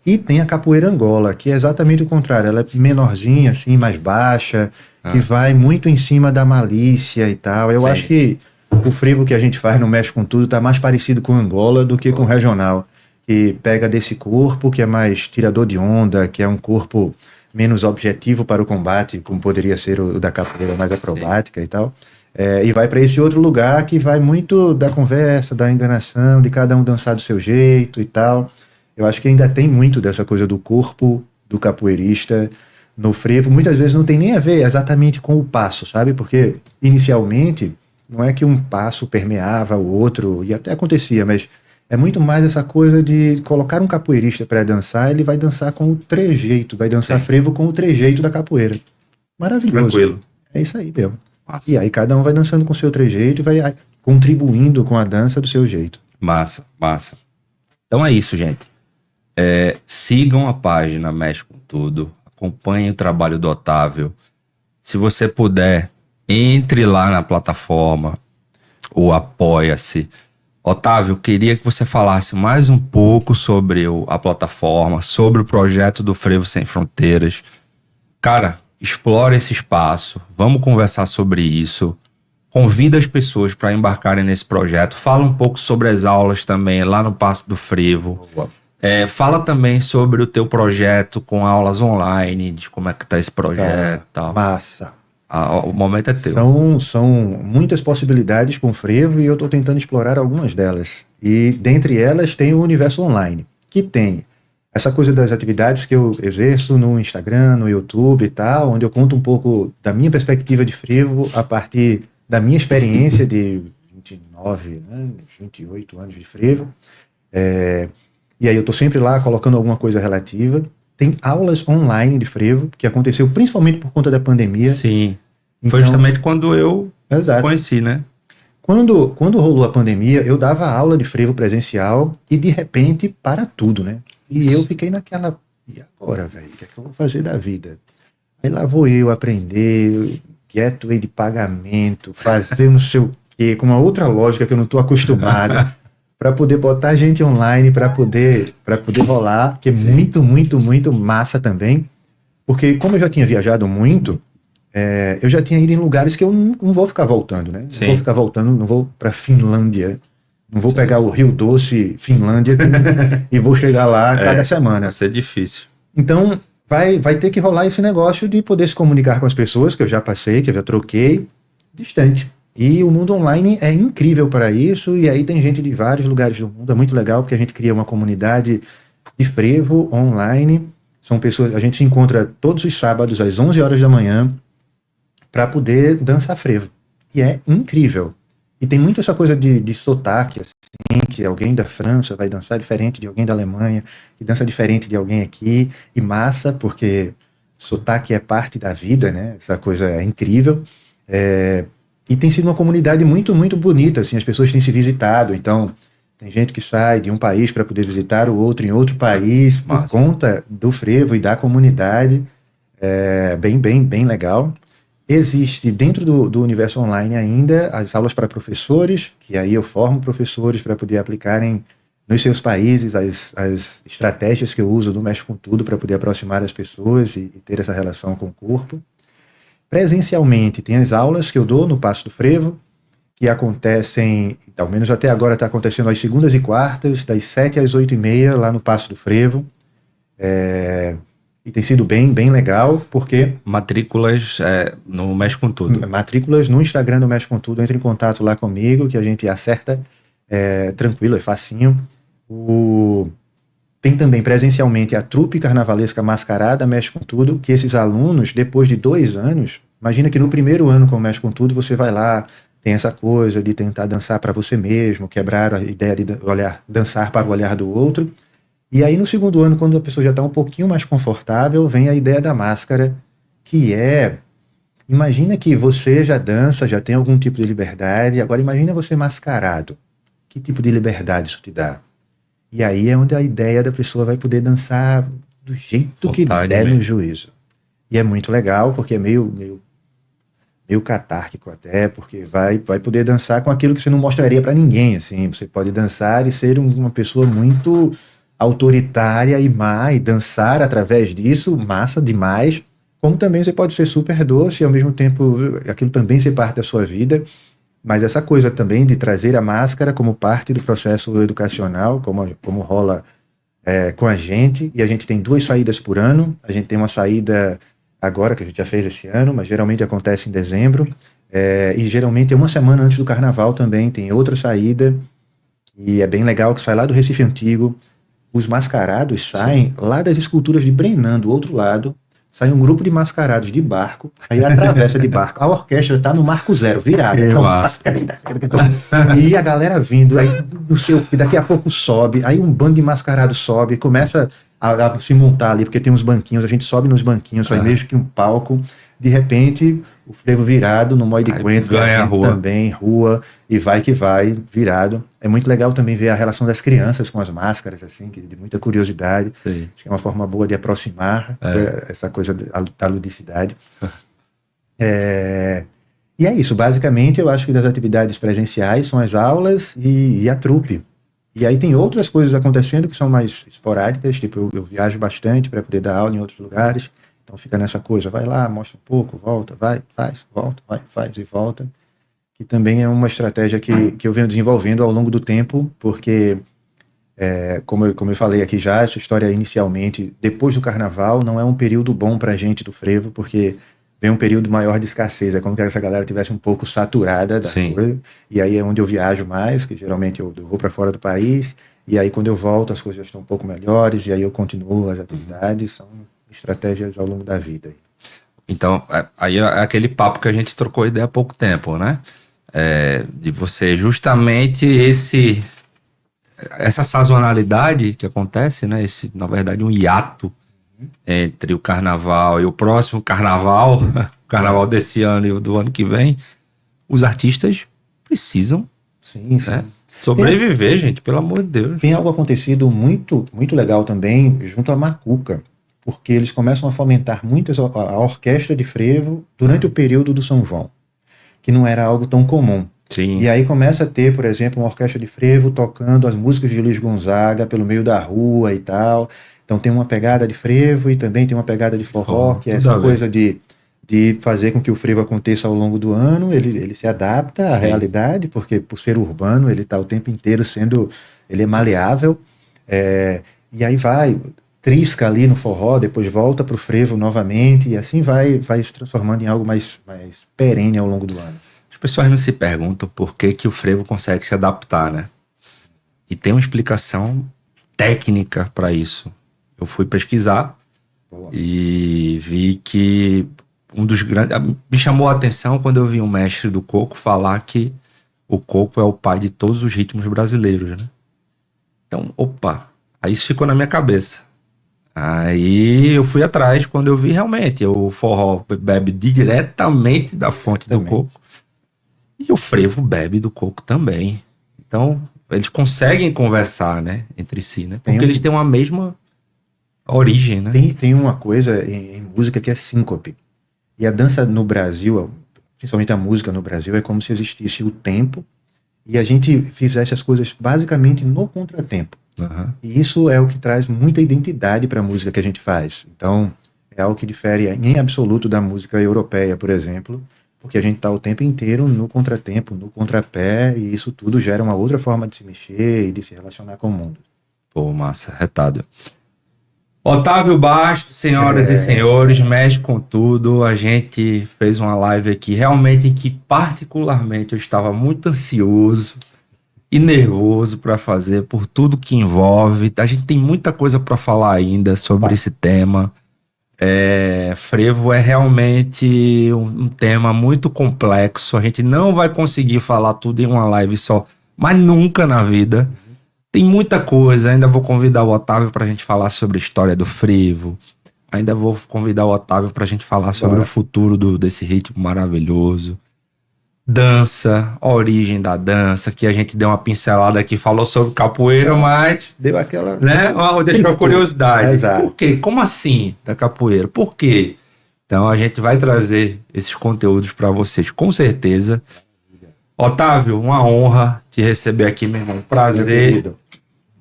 E tem a capoeira Angola, que é exatamente o contrário. Ela é menorzinha, assim, mais baixa, que vai muito em cima da malícia e tal. Eu acho que o frevo que a gente faz no Mexe com Tudo tá mais parecido com Angola do que com regional. Que pega desse corpo, que é mais tirador de onda, que é um corpo menos objetivo para o combate, como poderia ser o da capoeira mais acrobática e tal. E vai para esse outro lugar que vai muito da conversa, da enganação, de cada um dançar do seu jeito e tal. Eu acho que ainda tem muito dessa coisa do corpo do capoeirista no frevo. Muitas vezes não tem nem a ver exatamente com o passo, sabe? Porque inicialmente não é que um passo permeava o outro, e até acontecia, mas é muito mais essa coisa de colocar um capoeirista para dançar, ele vai dançar com o trejeito, vai dançar frevo com o trejeito da capoeira. Maravilhoso. Tranquilo. É isso aí mesmo. Massa. E aí cada um vai dançando com o seu trejeito e vai contribuindo com a dança do seu jeito. Massa, massa. Então é isso, gente. Sigam a página Mexe com Tudo, acompanhem o trabalho do Otávio. Se você puder, entre lá na plataforma, ou apoia-se. Otávio, queria que você falasse mais um pouco sobre a plataforma, sobre o projeto do Frevo Sem Fronteiras. Cara, explora esse espaço, vamos conversar sobre isso. Convida as pessoas para embarcarem nesse projeto. Fala um pouco sobre as aulas também lá no Passo do Frevo. Fala também sobre o teu projeto com aulas online, de como é que tá esse projeto e tal. Massa. O momento é teu. São muitas possibilidades com o frevo e eu estou tentando explorar algumas delas. E dentre elas tem o universo online, que tem essa coisa das atividades que eu exerço no Instagram, no YouTube e tal, onde eu conto um pouco da minha perspectiva de frevo a partir da minha experiência de 29 anos, 28 anos de frevo. E aí eu estou sempre lá colocando alguma coisa relativa. Tem aulas online de frevo, que aconteceu principalmente por conta da pandemia. Sim. Então, foi justamente quando eu conheci, né? Quando rolou a pandemia, eu dava aula de frevo presencial e de repente para tudo, né? E eu fiquei naquela, e agora, velho? O que é que eu vou fazer da vida? Aí lá vou eu aprender gateway de pagamento, fazer não sei o quê, com uma outra lógica que eu não estou acostumado. Para poder botar gente online, para poder rolar, que é muito, muito, muito massa também. Porque como eu já tinha viajado muito, eu já tinha ido em lugares que eu não vou ficar voltando, né? Não vou ficar voltando, não vou para Finlândia, não vou pegar o Rio Doce, Finlândia, e vou chegar lá cada semana. Vai ser difícil. Então, vai ter que rolar esse negócio de poder se comunicar com as pessoas, que eu já passei, que eu já troquei, distante. E o mundo online é incrível para isso, e aí tem gente de vários lugares do mundo, é muito legal, porque a gente cria uma comunidade de frevo online, são pessoas, a gente se encontra todos os sábados às 11 horas da manhã para poder dançar frevo, e é incrível. E tem muito essa coisa de sotaque, assim, que alguém da França vai dançar diferente de alguém da Alemanha, que dança diferente de alguém aqui, e massa, porque sotaque é parte da vida, né, essa coisa é incrível. E tem sido uma comunidade muito, muito bonita, assim, as pessoas têm se visitado, então tem gente que sai de um país para poder visitar o outro em outro país, por conta do frevo e da comunidade, bem legal. Existe dentro do universo online ainda as aulas para professores, que aí eu formo professores para poder aplicarem nos seus países as estratégias que eu uso no Mexe com Tudo para poder aproximar as pessoas e ter essa relação com o corpo. Presencialmente, tem as aulas que eu dou no Passo do Frevo, que acontecem, ao menos até agora está acontecendo às segundas e quartas, das 7 às 8h30, lá no Passo do Frevo. E tem sido bem legal, porque... Matrículas no Mexe com Tudo. Matrículas no Instagram do Mexe com Tudo, entre em contato lá comigo, que a gente acerta tranquilo, é facinho. Tem também presencialmente a trupe carnavalesca mascarada Mexe com Tudo, que esses alunos, depois de 2 anos, imagina que no primeiro ano com o Mexe com Tudo, você vai lá, tem essa coisa de tentar dançar para você mesmo, quebrar a ideia de dançar para o olhar do outro. E aí no segundo ano, quando a pessoa já está um pouquinho mais confortável, vem a ideia da máscara, que imagina que você já dança, já tem algum tipo de liberdade, agora imagina você mascarado. que tipo de liberdade isso te dá? E aí é onde a ideia da pessoa vai poder dançar do jeito que der no juízo. E é muito legal, porque é meio catárquico até, porque vai poder dançar com aquilo que você não mostraria para ninguém, assim. Você pode dançar e ser uma pessoa muito autoritária e má, e dançar através disso, massa demais. Como também você pode ser super doce e ao mesmo tempo aquilo também ser parte da sua vida. Mas essa coisa também de trazer a máscara como parte do processo educacional, como rola com a gente, e a gente tem 2 saídas por ano. A gente tem uma saída agora, que a gente já fez esse ano, mas geralmente acontece em dezembro, e geralmente é uma semana antes do carnaval também, tem outra saída, e é bem legal, que sai lá do Recife Antigo. Os mascarados saem lá das esculturas de Brenan, do outro lado, sai um grupo de mascarados de barco, aí atravessa de barco, a orquestra está no Marco Zero, virada. E a galera vindo, aí não sei o que, daqui a pouco sobe, aí um bando de mascarado sobe, começa a se montar ali, porque tem uns banquinhos, a gente sobe nos banquinhos, só mesmo que um palco, de repente o frevo virado no Moi de Coentro, ganha a rua. Também, rua, e vai que vai, virado. É muito legal também ver a relação das crianças com as máscaras, assim, que de muita curiosidade. Sim. Acho que é uma forma boa de aproximar essa coisa da ludicidade. E é isso, basicamente eu acho que das atividades presenciais são as aulas e a trupe. E aí tem outras coisas acontecendo que são mais esporádicas, tipo eu viajo bastante para poder dar aula em outros lugares, então fica nessa coisa, vai lá, mostra um pouco, volta, vai, faz, volta, vai, faz e volta, que também é uma estratégia que eu venho desenvolvendo ao longo do tempo, porque, como eu falei aqui já, essa história inicialmente, depois do carnaval, não é um período bom para a gente do frevo, porque vem um período maior de escassez, é como que essa galera tivesse um pouco saturada da coisa, e aí é onde eu viajo mais, que geralmente eu vou para fora do país, e aí quando eu volto as coisas já estão um pouco melhores, e aí eu continuo as atividades, são estratégias ao longo da vida. Então, aí é aquele papo que a gente trocou ideia há pouco tempo, né? De você justamente essa sazonalidade que acontece, né? Na verdade, um hiato entre o carnaval e o próximo carnaval, o carnaval desse ano e o do ano que vem, os artistas precisam sobreviver, gente, pelo amor de Deus. Tem algo acontecido muito, muito legal também junto à Macuca, porque eles começam a fomentar muito a orquestra de frevo durante o período do São João, que não era algo tão comum. Sim. E aí começa a ter, por exemplo, uma orquestra de frevo tocando as músicas de Luiz Gonzaga pelo meio da rua e tal. Então tem uma pegada de frevo e também tem uma pegada de forró, que é essa coisa de fazer com que o frevo aconteça ao longo do ano, ele se adapta à realidade, porque por ser urbano, ele está o tempo inteiro ele é maleável, e aí trisca ali no forró, depois volta para o frevo novamente, e assim vai se transformando em algo mais perene ao longo do ano. As pessoas não se perguntam por que o frevo consegue se adaptar, né? E tem uma explicação técnica para isso. Eu fui pesquisar e vi que um dos grandes... Me chamou a atenção quando eu vi um mestre do coco falar que o coco é o pai de todos os ritmos brasileiros, né? Então, aí isso ficou na minha cabeça. Aí eu fui atrás quando eu vi realmente o forró bebe diretamente da fonte do coco e o frevo bebe do coco também. Então, eles conseguem conversar, né, entre si, né? Porque eles têm uma mesma origem, né? Tem uma coisa em música que é síncope. E a dança no Brasil, principalmente a música no Brasil, é como se existisse o tempo e a gente fizesse as coisas basicamente no contratempo. Uhum. E isso é o que traz muita identidade para a música que a gente faz. Então, é algo que difere em absoluto da música europeia, por exemplo, porque a gente está o tempo inteiro no contratempo, no contrapé, e isso tudo gera uma outra forma de se mexer e de se relacionar com o mundo. Pô, massa, retado. Otávio Bastos, senhoras e senhores, mexe com tudo. A gente fez uma live aqui, realmente, em que particularmente eu estava muito ansioso e nervoso para fazer, por tudo que envolve. A gente tem muita coisa para falar ainda sobre esse tema. Frevo é realmente um tema muito complexo. A gente não vai conseguir falar tudo em uma live só, mas nunca na vida. Tem muita coisa. Ainda vou convidar o Otávio para a gente falar sobre a história do frevo. Ainda vou convidar o Otávio para a gente falar sobre o futuro desse ritmo maravilhoso. dança, a origem da dança, que a gente deu uma pincelada aqui, falou sobre capoeira, mas... Deu aquela... Né? Deixa uma curiosidade. Exato. Por quê? Como assim da capoeira? Por quê? Então a gente vai trazer esses conteúdos para vocês, com certeza. Otávio, uma honra te receber aqui, meu irmão. Prazer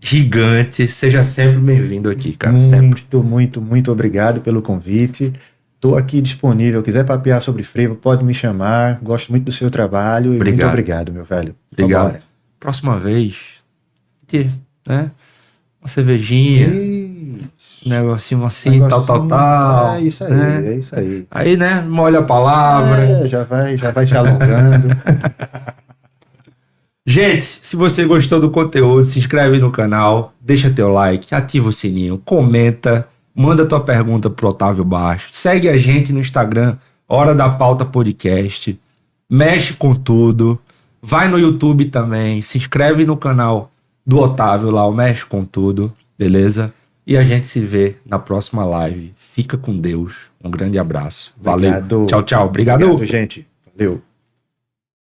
gigante. Seja sempre bem-vindo aqui, cara. Sempre. Muito obrigado pelo convite. Estou aqui disponível. Quiser papear sobre frevo, pode me chamar. Gosto muito do seu trabalho. E muito obrigado, meu velho. Obrigado. Vambora. Próxima vez, né? Uma cervejinha. Um negocinho assim, tal. É isso aí, né? É isso aí. Aí, né? Molha a palavra. Já vai se alongando. Gente, se você gostou do conteúdo, se inscreve no canal, deixa teu like, ativa o sininho, comenta, manda tua pergunta pro Otávio Baixo, segue a gente no Instagram, Hora da Pauta Podcast, mexe com tudo, vai no YouTube também, se inscreve no canal do Otávio lá, o Mexe com Tudo, beleza? E a gente se vê na próxima live. Fica com Deus. Um grande abraço. Valeu. Obrigado. Tchau, tchau. Obrigado, gente. Valeu.